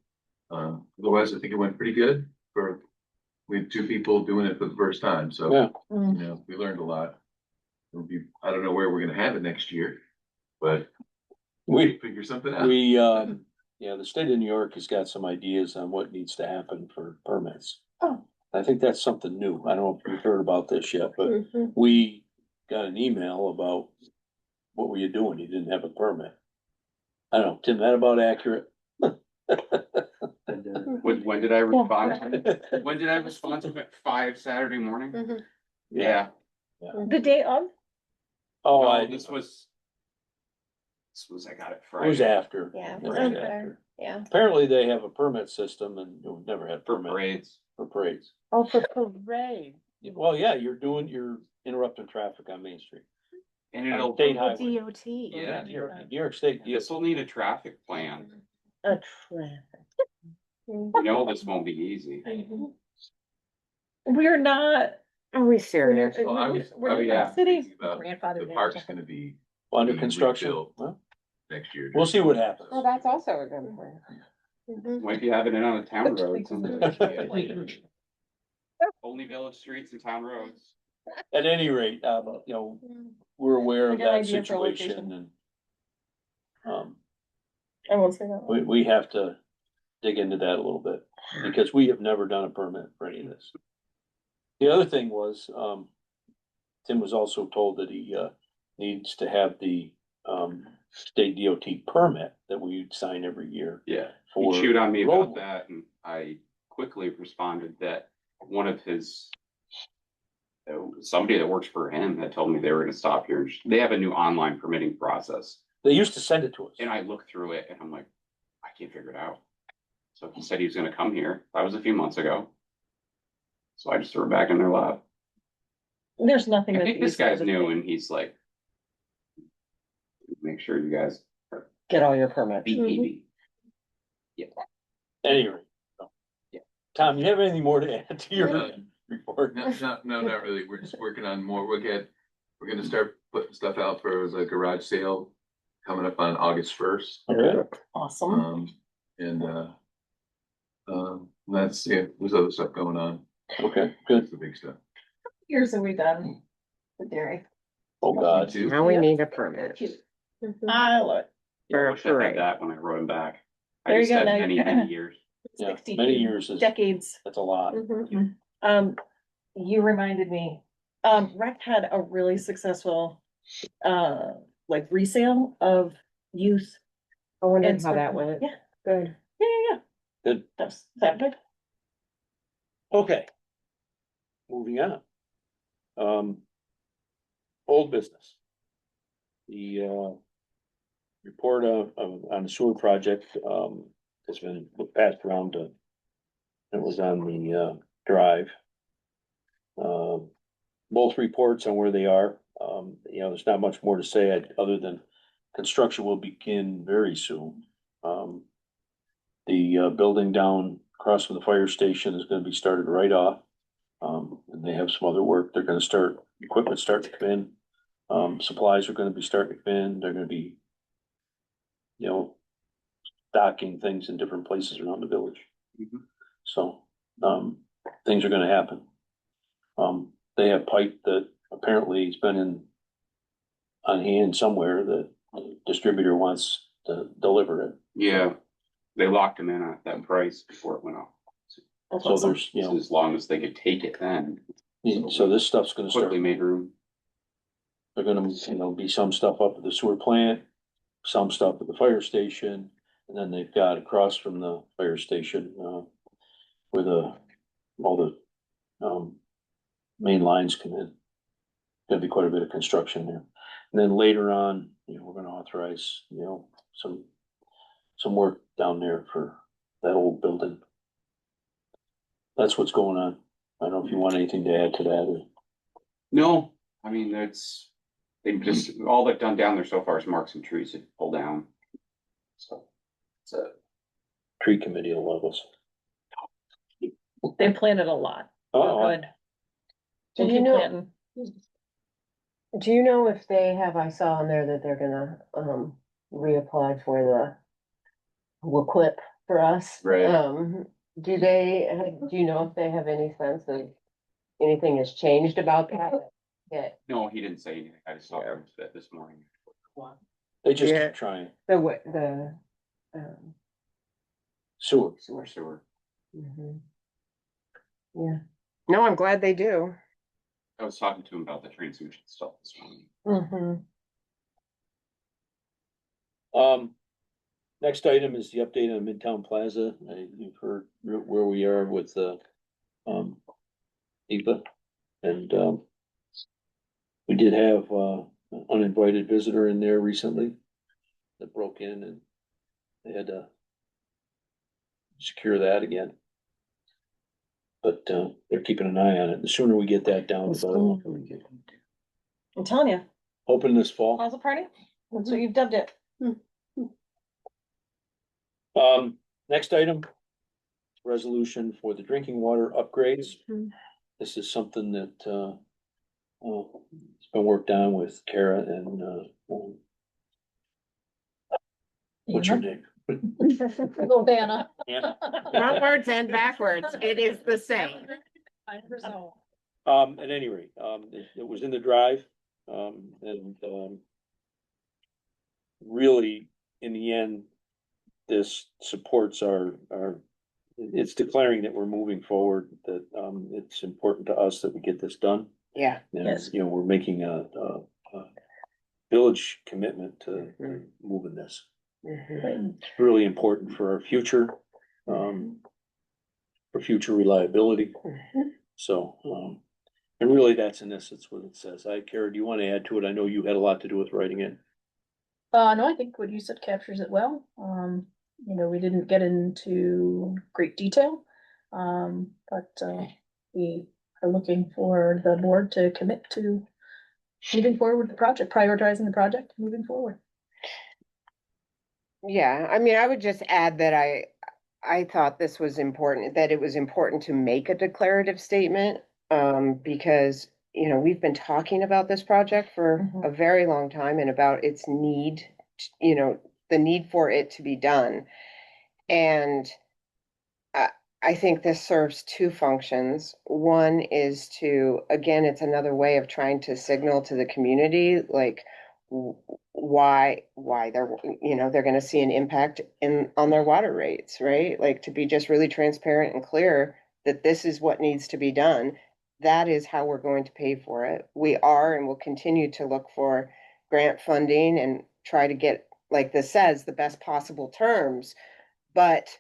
Otherwise, I think it went pretty good. We had 2 people doing it for the first time. So, Yeah. you know, we learned a lot. I don't know where we're going to have it next year, but We figure something out. Yeah, the state of New York has got some ideas on what needs to happen for permits. Oh. I think that's something new. I don't know if you've heard about this yet, but we got an email about what were you doing? You didn't have a permit. I don't know, Tim, that about accurate? When did I respond? When did I respond to it? 5 Saturday morning? Yeah. The day of? Oh, No, I I got it It was Friday. after. Yeah, It was for after. sure. Yeah. Apparently they have a permit system and we've never had For permit parades. for parades. Oh, for parade. Well, yeah, you're interrupting traffic on Main Street. And it'll, State The highway. DOT. Yeah. New York State. this will need a traffic plan. A traffic. You know, this won't be easy. We're not. Are we serious? Well, I was yeah. thinking about Grandfather. the park's gonna be Under being construction. rebuilt Well, next year. we'll see what happens. Well, that's also a good point. Might be having it on a town road someday. Wait. Only village streets and town roads. At any rate, you know, we're aware I of got an that idea for a situation and I won't say that. we have to dig into that a little bit because we have never done a permit for any of this. The other thing was, Tim was also told that he needs to have the state DOT permit that we sign every year. Yeah. For He chewed on me road about that and I quickly responded that one of his somebody that works for him had told me they were gonna stop here. They have a new online permitting process. They used to send it to us. And I looked through it and I'm like, I can't figure it out. So he said he was gonna come here. That was a few months ago. So I just threw it back in their lap. There's nothing. I that think you this guy's said new that- and he's like, make sure you guys Get all your permits. BPB. Anyway. Yeah. Tom, you have anything more to add to your No. report? No, not really. We're just working on more. We're gonna start putting stuff out for the garage sale coming up on August 1st. Okay, Awesome. That's, yeah, there's other stuff going on. okay, good. That's the big stuff. Years have we done with dairy? Oh, God. Too. Now we need a permit. I love it. Yeah, I For wish I had parade. that when I wrote him back. I There you just go, had now many, you're- many years. Yeah, 62 many years is, Decades. that's a lot. You reminded me, Rec had a really successful, like resale of youth. I wondered and how that went. Yeah, Good. yeah. Good. Is that good? Okay. Moving on. Old business. The report on the sewer project has been passed around to. It was on the drive. Both reports on where they are. There's not much more to say other than construction will begin very soon. The building down across from the fire station is gonna be started right off. And they have some other work. They're gonna start, equipment starting to come in. Supplies are gonna be starting to come in. They're gonna be, docking things in different places around the village. Mhm. So, things are gonna happen. They have pipe that apparently has been on hand somewhere that the distributor wants to deliver it. Yeah, they locked him in at that price before it went up. So there's, So as long as they could take it then, so this stuff's gonna start. quickly made room. They're gonna, be some stuff up at the sewer plant, some stuff at the fire station, and then they've got across from the fire station, where all the, main lines come in. Gonna be quite a bit of construction there. And then later on, we're gonna authorize, some work down there for that old building. That's what's going on. I don't know if you want anything to add to that or. No, I mean, all they've done down there so far is mark some trees to pull down. So, it's a Tree committee will love us. They planted a lot. Oh, Good. Do We'll you keep know- planting. Do you know if they have, I saw on there that they're gonna, reapply for the WQIP for us? Right. Do you know if they have any sense of anything has changed about that? Yeah, no, he didn't say anything. I just saw him this morning. they just Yeah. keep trying. um, Sewer. Sewer. mhm. Yeah, no, I'm glad they do. I was talking to him about the transmission stuff this morning. Mm-hmm. Next item is the update on Midtown Plaza. You've heard where we are with EPA. And, we did have, an uninvited visitor in there recently that broke in and they had to secure that again. But, they're keeping an eye on it. The sooner we get that down, the better. I'm telling you, Open this fall. Plaza Party, that's what you've dubbed it. Next item, resolution for the drinking water upgrades. Mhm. This is something that, it's been worked on with Kara and, what's your name? Little Dana. Anna? Frontwards and backwards, it is the same. At any rate, it was in the drive, and really, in the end, this supports it's declaring that we're moving forward, that, it's important to us that we get this done. Yeah. And, Yes. we're making a village commitment to moving this. Mhm. It's really important for our future, for future reliability. So, and really that's in essence what it says. Kara, do you want to add to it? I know you had a lot to do with writing it. No, I think what you said captures it well. We didn't get into great detail. But we are looking for the board to commit to moving forward with the project, prioritizing the project, moving forward. Yeah, I mean, I would just add that I thought this was important, that it was important to make a declarative statement, because, you know, we've been talking about this project for Mhm. a very long time and about its need, you know, the need for it to be done. And I think this serves two functions. One is to, again, it's another way of trying to signal to the community, like why they're, you know, they're gonna see an impact on their water rates, right? Like to be just really transparent and clear that this is what needs to be done. That is how we're going to pay for it. We are and will continue to look for grant funding and try to get, like this says, the best possible terms. But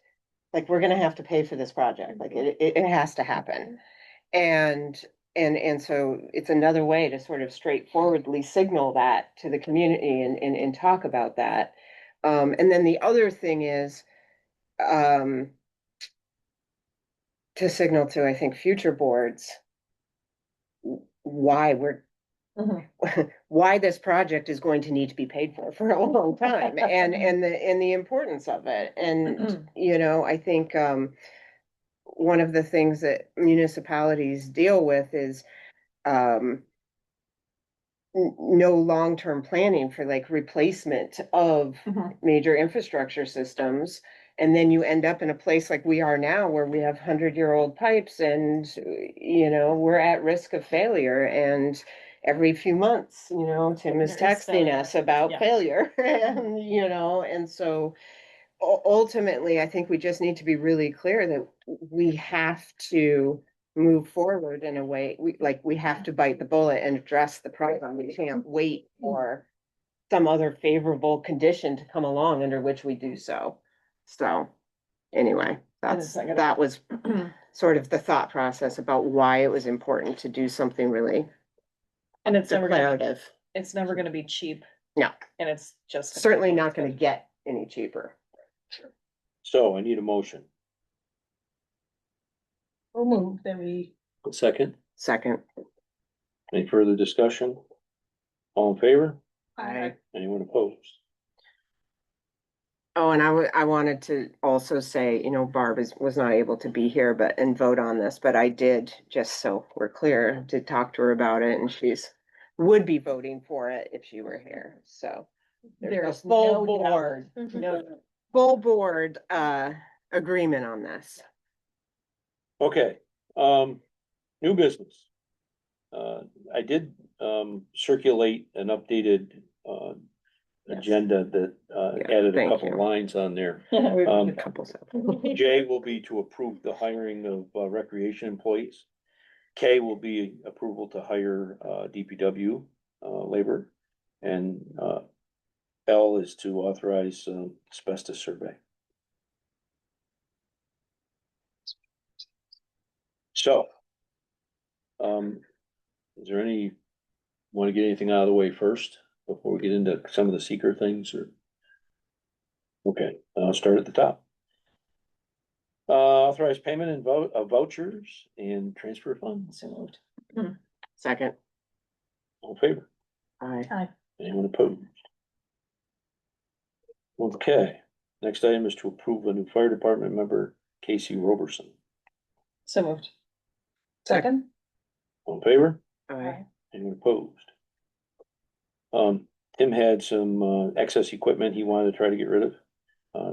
like, we're gonna have to pay for this project, like, it has to happen. And, and so it's another way to sort of straightforwardly signal that to the community and talk about that. And then the other thing is, um, to signal to, I think, future boards, why we're, Mhm. why this project is going to need to be paid for a long time, and the importance of it. And, you know, I think, one of the things that municipalities deal with is um, no long-term planning for like replacement of Mhm. major infrastructure systems. And then you end up in a place like we are now where we have 100-year-old pipes and, you know, we're at risk of failure. And every few months, you know, Tim is There is texting failure. us about Yeah. failure. And, you know, and so ultimately, I think we just need to be really clear that we have to move forward in a way, we have to bite the bullet and address the problem. We can't wait for some other favorable condition to come along under which we do so. So, anyway, that was sort of the thought process about why it was important to do something really And it's declarative. never gonna be cheap, No, and it's just. certainly not gonna get any cheaper. So I need a motion. We'll move that we, Second, Second. any further discussion? All in favor? I Anyone opposed? Oh, and I wanted to also say, you know, Barb was not able to be here, and vote on this, but I did, just so we're clear, did talk to her about it, and would be voting for it if she were here, so. There's a full board, full board, agreement on this. Okay, new business. I did, circulate an updated, agenda that, Yeah, added a thank couple you. lines on there. A couple J will be to approve the hiring of recreation employees. K will be approval to hire DPW labor. And L is to authorize asbestos survey. So, is there any, want to get anything out of the way first before we get into some of the secret things, or? Okay, I'll start at the top. Authorized payment and vote of vouchers and transfer funds. So moved. Second. All in favor? Aye. Anyone opposed? Okay, next item is to approve a new fire department member, Casey Roberson. So moved. Second? All in favor? Aye. Anyone opposed? Tim had some excess equipment he wanted to try to get rid of.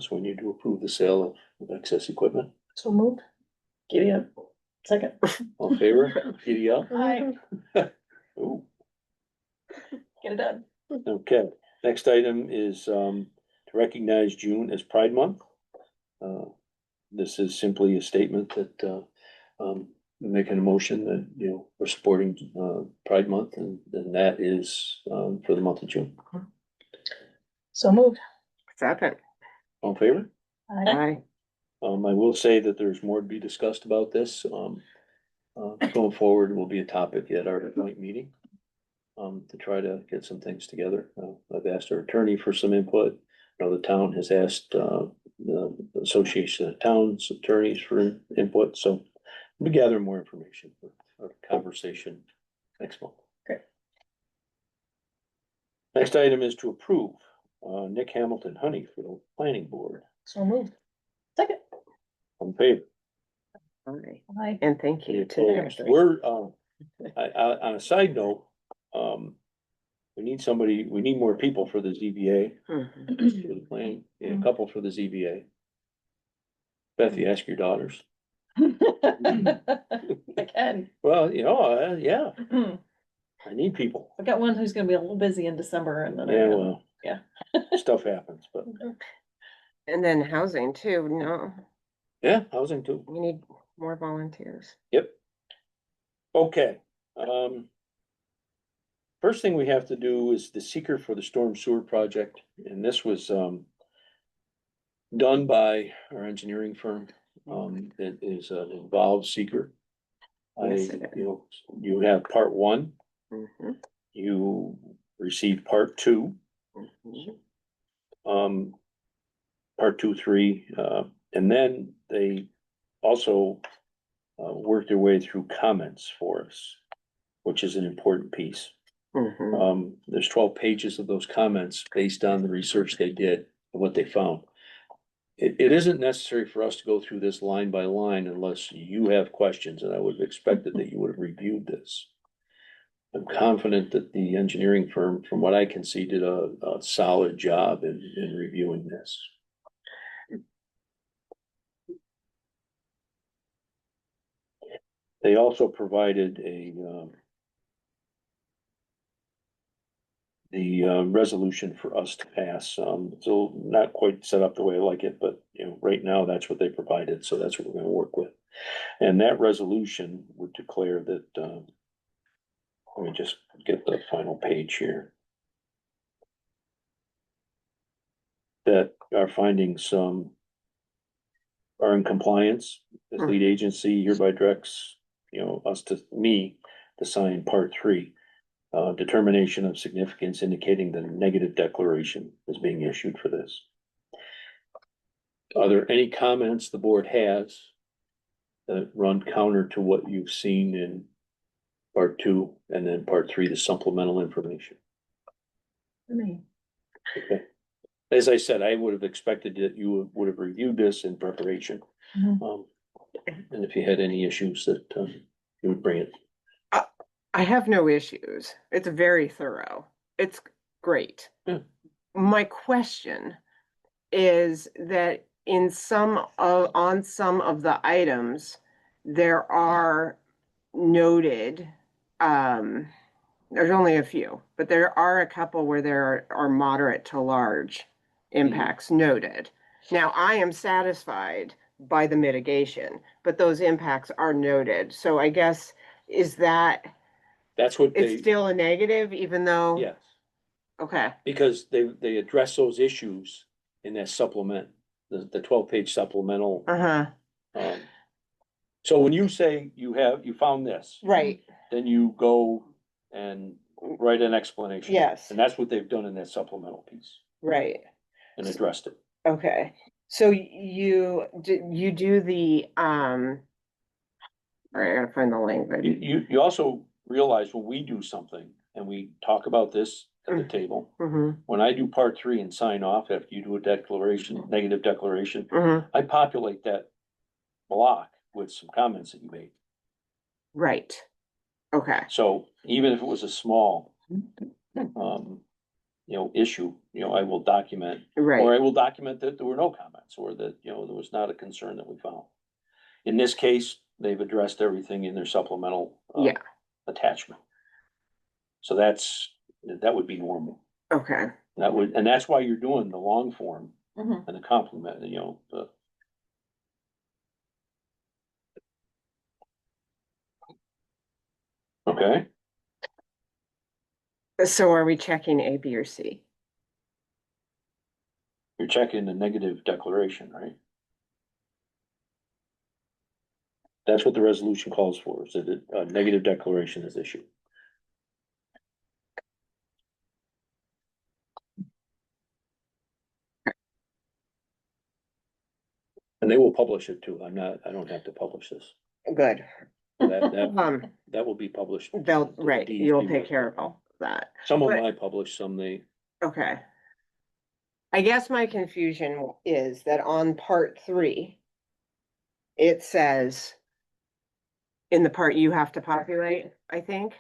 So we need to approve the sale of excess equipment. so moved. Giddy up. Second. All in favor? Giddy up? Aye. Ooh, Get it done. okay. Next item is to recognize June as Pride Month. This is simply a statement that making a motion that, you know, we're supporting Pride Month, and that is for the month of June. So moved. Second. All in favor? Aye. I will say that there's more to be discussed about this. Going forward will be a topic at our joint meeting. To try to get some things together. I've asked our attorney for some input. I know the town has asked the Association of Towns Attorneys for input, so we'll be gathering more information for our conversation next month. Great. Next item is to approve Nick Hamilton Honey for the planning board. So moved. Second. On favor? Aye. Aye. And thank you to them. Opposed? We're, on a side note, we need more people for the ZBA, Mhm. for the planning, and a couple for the ZBA. Beth, you ask your daughters. I can. Well, yeah, I need people. I've got one who's gonna be a little busy in December and then. Yeah, well. Yeah. Stuff happens, but And then housing too, no, yeah, housing too. we need more volunteers. Yep. Okay, first thing we have to do is the seeker for the storm sewer project, and this was, done by our engineering firm, that is an involved seeker. Yes, it is. You have part one, Mhm, you received part two, mhm. part 2, 3, and then they also worked their way through comments for us, which is an important piece. Mhm. There's 12 pages of those comments based on the research they did and what they found. It isn't necessary for us to go through this line by line unless you have questions, and I would have expected that you would have reviewed this. I'm confident that the engineering firm, from what I can see, did a solid job in reviewing this. They also provided the resolution for us to pass, so not quite set up the way I like it, but right now that's what they provided, so that's what we're gonna work with. And that resolution would declare that, let me just get the final page here. That our findings, are in compliance. As lead agency hereby directs, me to sign part 3. Determination of significance indicating the negative declaration is being issued for this. Are there any comments the board has that run counter to what you've seen in part 2 and then part 3, the supplemental information? Okay. As I said, I would have expected that you would have reviewed this in preparation. And if you had any issues that, you would bring it. I have no issues. It's very thorough. It's great. Yeah. My question is that on some of the items, there are noted, there's only a few, but there are a couple where there are moderate to large impacts noted. Now, I am satisfied by the mitigation, but those impacts are noted. So I guess, That's what it's still a negative, even though? yes, Okay, because they address those issues in that supplement, the 12-page supplemental. uh-huh, So when you say you found this, right, then you go and write an explanation. yes, And that's what they've done in that supplemental piece right, and addressed it. okay. So you do the, all right, I gotta find the language. You also realize when we do something and we talk about this at the table, Mm-hmm, when I do part 3 and sign off after you do a declaration, negative declaration, mm-hmm, I populate that block with some comments that you made. right, okay, So even if it was a small, issue, I will document, or right, I will document that there were no comments, or that, there was not a concern that we found. In this case, they've addressed everything in their supplemental. Yeah. Attachment. So that would be normal. okay, And that's why you're doing the long form Mhm. and the complement, okay, so are we checking A, B, or C? you're checking the negative declaration, right? That's what the resolution calls for, is that a negative declaration is issued. And they will publish it too. I don't have to publish this. Good. That will be published. They'll, to the right, you'll DEP take care of website. all that, Some of them But- I publish, some they, okay. I guess my confusion is that on part 3, it says in the part you have to populate, I think.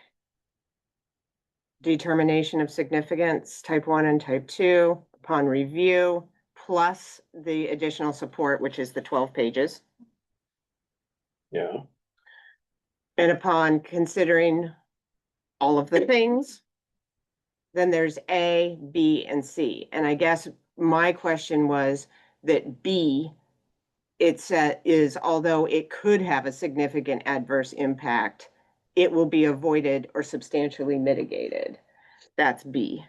Determination of significance, type 1 and type 2, upon review, plus the additional support, which is the 12 pages. Yeah, And upon considering all of the things, then there's A, B, and C. And I guess my question was that B, is although it could have a significant adverse impact, it will be avoided or substantially mitigated. That's B.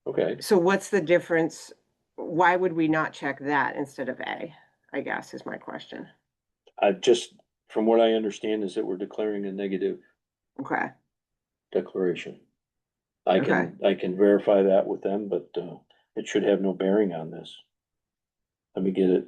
okay. So what's the difference? Why would we not check that instead of A, I guess is my question. I just, from what I understand is that we're declaring a negative Okay, declaration. I can verify that with them, but, it should have no bearing on this. Let me get it.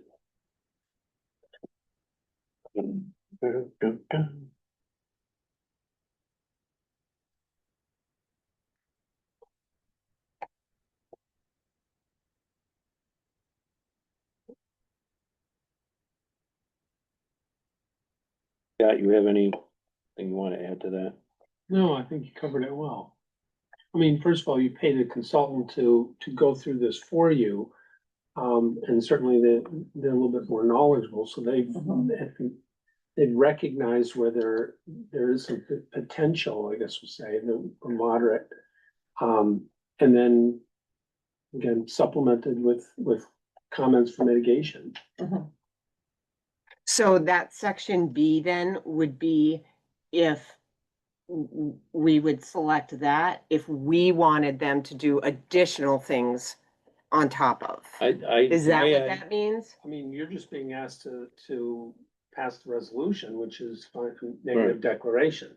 Scott, you have anything you wanna add to that? No, I think you covered it well. I mean, first of all, you pay the consultant to go through this for you. And certainly they're a little bit more knowledgeable, so they've recognized whether there is some potential, I guess we'll say, for moderate. And then again, supplemented with comments for mitigation. so that section B then would be if we would select that if we wanted them to do additional things on top of. Is that what that means? I mean, you're just being asked to pass the resolution, which is fine, negative declaration.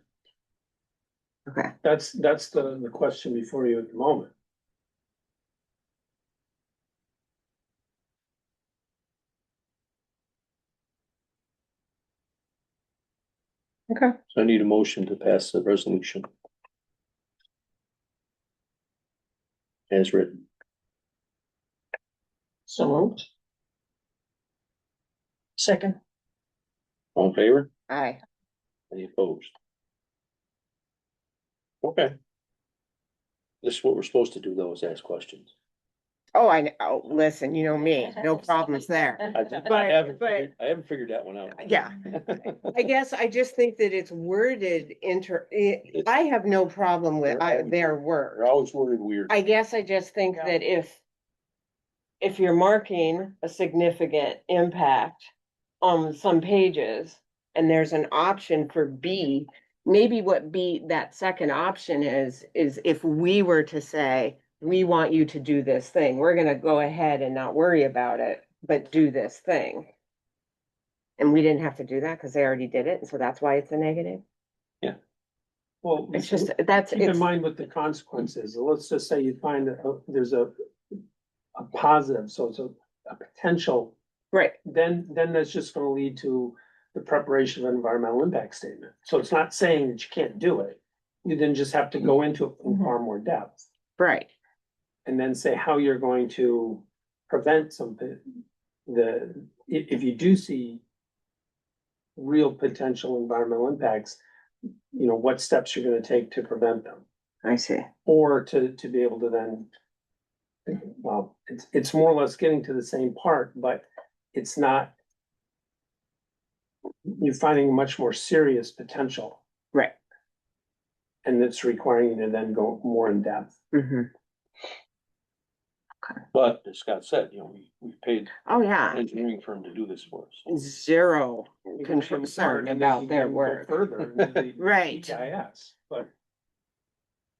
Okay, That's the question before you at the moment. okay. So I need a motion to pass the resolution. As written. So moved. Second. All in favor? Aye. Any opposed? Okay. This is what we're supposed to do though, is ask questions. Oh, oh, listen, you know me, no problems there. I haven't figured that one out. Yeah. I guess I just think that it's worded I have no problem with their work. They're always worded weird. I guess I just think that if you're marking a significant impact on some pages and there's an option for B, maybe what B, that second option is if we were to say, we want you to do this thing, we're gonna go ahead and not worry about it, but do this thing. And we didn't have to do that because they already did it, and so that's why it's a negative. Well, It's just, keep in mind what the consequences. Let's just say you find that there's a positive, so it's a potential. Right. Then that's just gonna lead to the preparation of an environmental impact statement. So it's not saying that you can't do it. You then just have to go into it in far more depth. Right. And then say how you're going to prevent something. If you do see real potential environmental impacts, you know, what steps you're gonna take to prevent them. I see. Or to be able to then, well, it's more or less getting to the same part, but it's not. You're finding much more serious potential. Right. And it's requiring you to then go more in depth. Mm-hmm. But as Scott said, you know, we paid Oh, yeah, an engineering firm to do this for us. zero concern about their work. Further. into the Right. GIS, but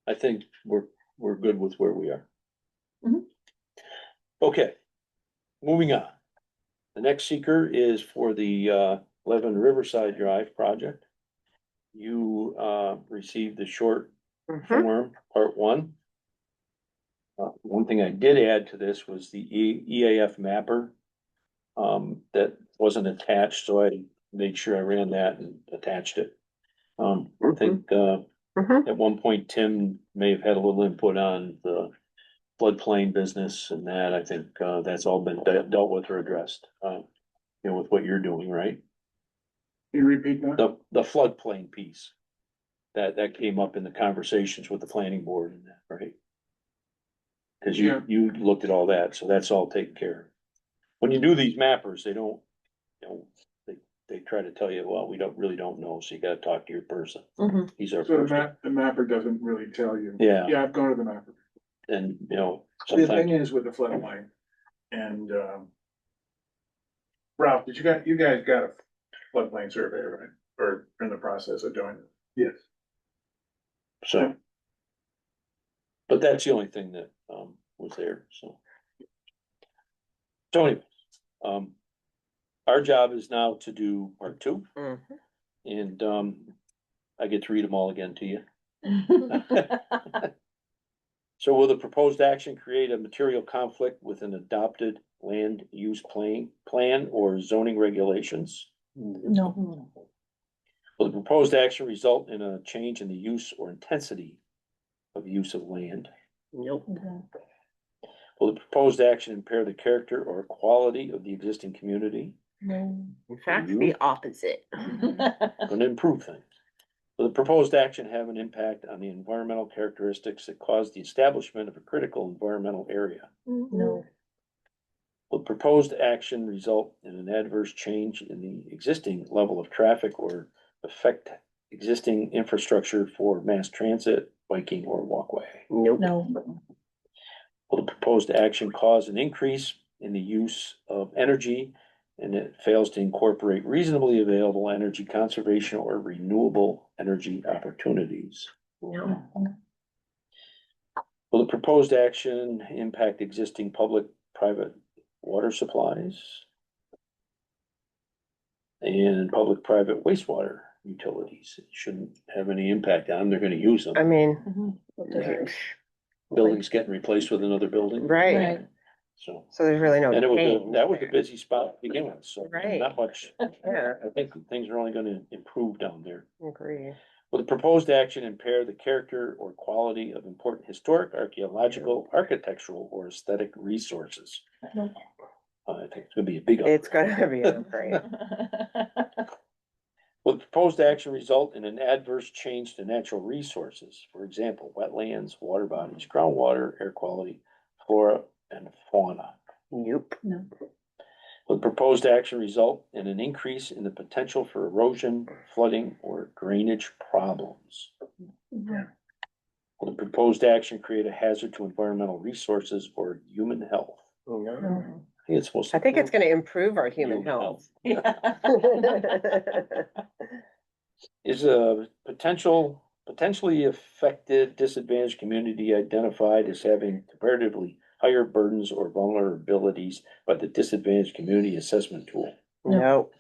I think we're good with where we are. Mhm. Okay, moving on. The next seeker is for the 11 Riverside Drive project. You received the short Mhm. form, part 1. One thing I did add to this was the EAF mapper. That wasn't attached, so I made sure I ran that and attached it. I think Mhm. at one point Tim may have had a little input on the floodplain business and that, I think, that's all been dealt with or addressed, with what you're doing, right? Can you repeat that? The floodplain piece. That came up in the conversations with the planning board and that, right? Cause Yeah. you looked at all that, so that's all taken care of. When you do these mappers, they don't, they try to tell you, well, we really don't know, so you gotta talk to your person. Mhm. He's our So person. the mapper doesn't really tell you. Yeah, Yeah, I've gone to the mapper. and, The thing sometimes, is with the floodplain and, Ralph, you guys got a floodplain survey, right? Or in the process of doing it? Yes. so. But that's the only thing that, was there, so. So anyway, our job is now to do part two, Mhm. and, I get to read them all again to you. So will the proposed action create a material conflict with an adopted land use plan or zoning regulations? No. Will the proposed action result in a change in the use or intensity of use of land? Nope. Will the proposed action impair the character or quality of the existing community? No. In fact, the opposite. Going to improve things. Will the proposed action have an impact on the environmental characteristics that cause the establishment of a critical environmental area? No. Will the proposed action result in an adverse change in the existing level of traffic or affect existing infrastructure for mass transit, biking, or walkway? Nope. No. Will the proposed action cause an increase in the use of energy and it fails to incorporate reasonably available energy conservation or renewable energy opportunities? No. Will the proposed action impact existing public-private water supplies and public-private wastewater utilities? It shouldn't have any impact on them. They're gonna use I them. mean, Buildings getting replaced with another building. right, Right. So, so there's really no and it was, change that was a there. busy spot to begin with, so Right. not much. Yeah, I think things are only gonna improve down there. agree. Will the proposed action impair the character or quality of important historic, archaeological, architectural, or aesthetic resources? No. I think it's gonna be a big. It's upgrade. gonna be an upgrade. Will the proposed action result in an adverse change to natural resources? For example, wetlands, water bodies, groundwater, air quality, flora, and fauna? Nope. No. Will the proposed action result in an increase in the potential for erosion, flooding, or drainage problems? No. Will the proposed action create a hazard to environmental resources or human health? No. No. I think it's supposed to. I think it's gonna improve our human health. Is a potentially affected disadvantaged community identified as having comparatively higher burdens or vulnerabilities by the disadvantaged community assessment tool? No.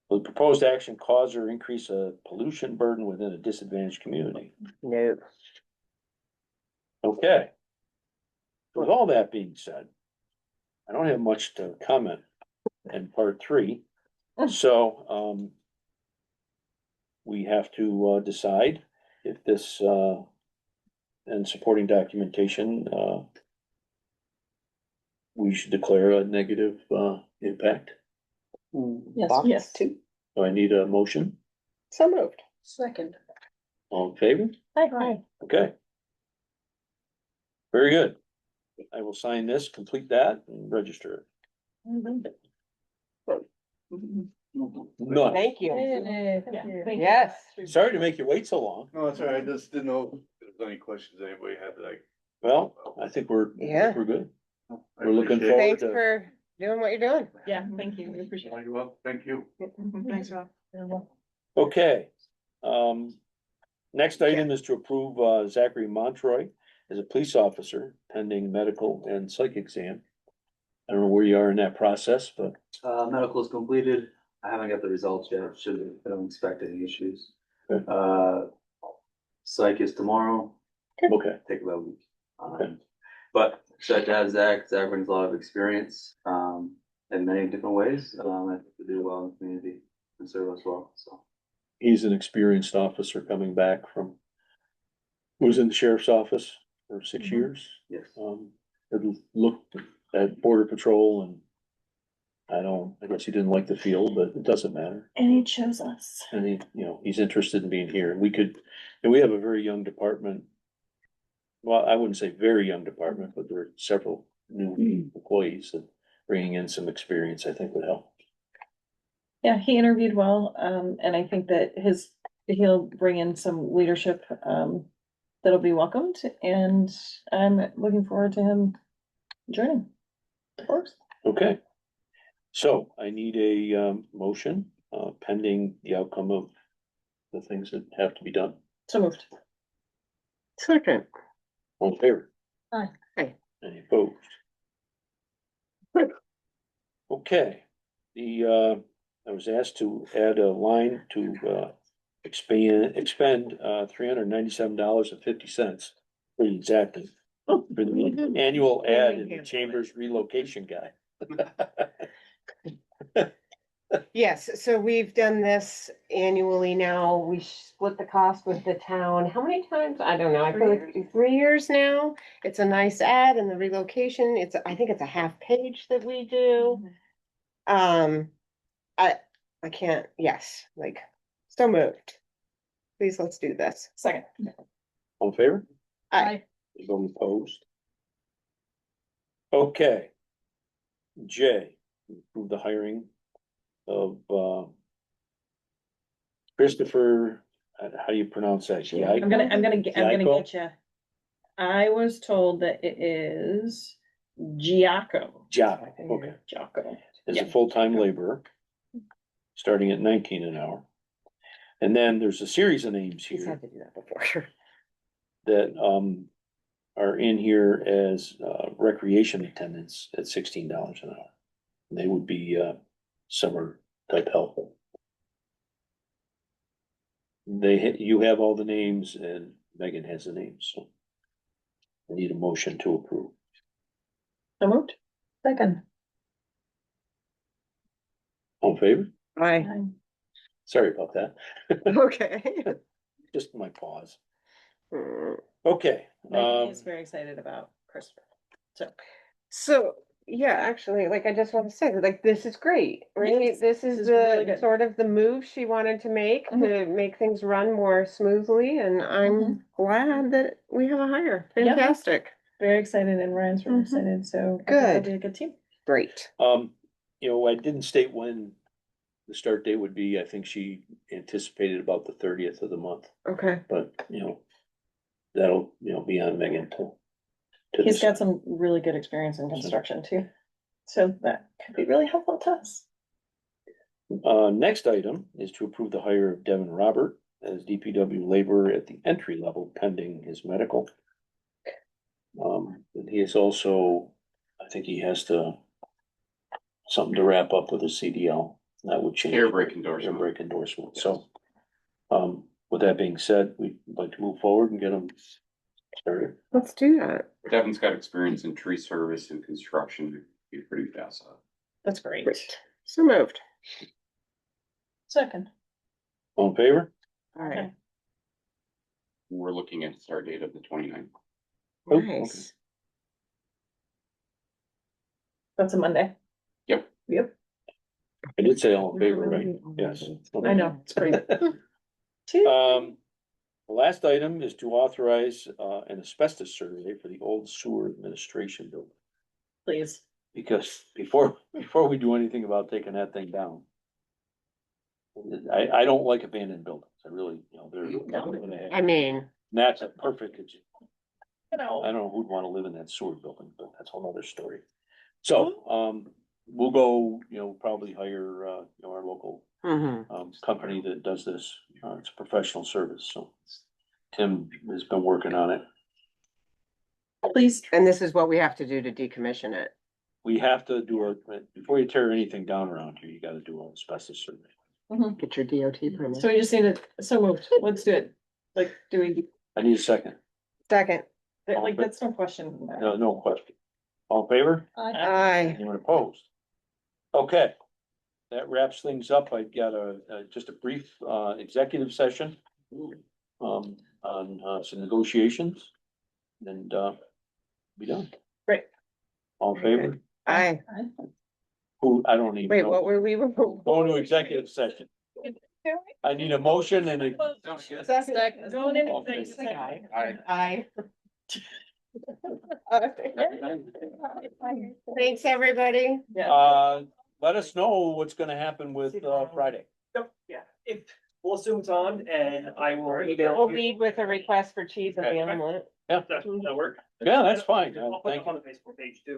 Will the proposed action cause or increase a pollution burden within a disadvantaged community? Nope. Okay. With all that being said, I don't have much to comment in part three, so, we have to, decide if this, and supporting documentation, we should declare a negative, impact. Yes. Box Yes. two. Do I need a motion? So moved. Second. All in favor? Hi. Okay. Very good. I will sign this, complete that, and register it. None. Thank you. Yeah. Yes. Sorry to make you wait so long. No, that's all right. I just didn't know if there was any questions anybody had that Well, I think we're good. We're looking forward Thanks to. for doing what you're doing. Yeah, thank you. We appreciate it. Well, thank you. Thanks, Rob. Okay, next item is to approve, Zachary Montroy as a police officer pending medical and psych exam. I don't know where you are in that process, but Medical is completed. I haven't got the results yet. I don't expect any issues. Okay. Psych is tomorrow. okay, Take about a week. Okay. But excited to have Zach. Zach brings a lot of experience, in many different ways. I think to do well in the community and serve us well, so. he's an experienced officer coming back from, who was in the sheriff's office. for 6 Mhm. years. Yes. Had looked at border patrol and I guess he didn't like the field, but it doesn't matter. And he chose us. And he, he's interested in being here. And we have a very young department. Well, I wouldn't say very young department, but there are several new employees and bringing in some experience, I think would help. Yeah, he interviewed well, and I think that he'll bring in some leadership, that'll be welcomed, and I'm looking forward to him joining. Of course. Okay. So I need a, motion, pending the outcome of the things that have to be done. So moved. Second. All in favor? Aye. Aye. Any opposed? Okay, I was asked to add a line to, expend $397.50, pretty exactly, for the annual ad in the Chamber's relocation guide. Yes, so we've done this annually now. We split the cost with the town. How many times? I don't know. I feel like 3 years now. It's a nice ad and the relocation. I think it's a half page that we do. I can't, yes, like, so moved. Please, let's do this. Second. All in favor? Aye. Anyone opposed? Okay. J, approve the hiring of, Christopher, how do you pronounce that? I'm gonna Giaco? get you. I was told that it is Giaco. Giaco, okay. Giaco. Is a Yeah. full-time laborer, starting at 19 an hour. And then there's a series of names He's here had to do that before. that, are in here as, recreation attendants at $16 an hour. They would be, summer type help. You have all the names and Megan has the names, so. I need a motion to approve. So moved. Second. All in favor? Aye. Sorry about that. Okay. Just my pause. Mm. Okay, Megan is very excited about Christopher. So, yeah, actually, like, I just want to say, like, this is great, right? Yes, This this is is really the good. sort of the move she wanted to make to make things run more smoothly, and I'm glad that we have a hire. Yep. Fantastic. Very excited, and Ryan's really Mhm. excited, so I think they'll Good. be a good team. Great. I didn't state when the start date would be. I think she anticipated about the 30th of the month, Okay. but, that'll, be on Megan to He's decide. got some really good experience in construction too, so that could be really helpful to us. Next item is to approve the hire of Devin Robert as DPW laborer at the entry level pending his medical. And he is also, I think he has something to wrap up with his CDL. That would change. Air brake endorsement. Air brake endorsement, so. With that being said, we'd like to move forward and get him started. Let's do that. Devin's got experience in tree service and construction. He's pretty fast. That's great. Great. So moved. Second. All in favor? All right. We're looking at start date of the 29th. Oh, okay. Nice. That's a Monday. Yep. Yep. I did say all in favor, right? Yes. I know, it's great. The last item is to authorize, an asbestos survey for the old sewer administration building. Please. Because before we do anything about taking that thing down. I don't like abandoned buildings. I really, they're. I mean, That's a perfect, You know. I don't know who'd wanna live in that sewer building, but that's a whole nother story. So, we'll go, probably hire, our local, company that does this. It's a professional service, so. Tim has been working on it. Please. and this is what we have to do to decommission it. We have to do before you tear anything down around here, you gotta do an asbestos survey. Get your DOT permit. So we just need to, so moved, let's do it. Like, do we, I need a second. Second. like, that's no question. No question. All in favor? Aye. Anyone opposed? Okay. That wraps things up. I've got just a brief, executive session. On, some negotiations. and, be done. Great. All in favor? Aye. Who, I don't even Wait, know. what were we? Going to executive session. I need a motion and a. Going in. Aye. Thanks, everybody. Let us know what's gonna happen with, Friday. Yep, yeah, if, we'll assume it's on and I will email. We'll lead with a request for cheese and Okay. animal. Yeah, That work? yeah, that's fine. I'll put it Thank on you. the Facebook page too.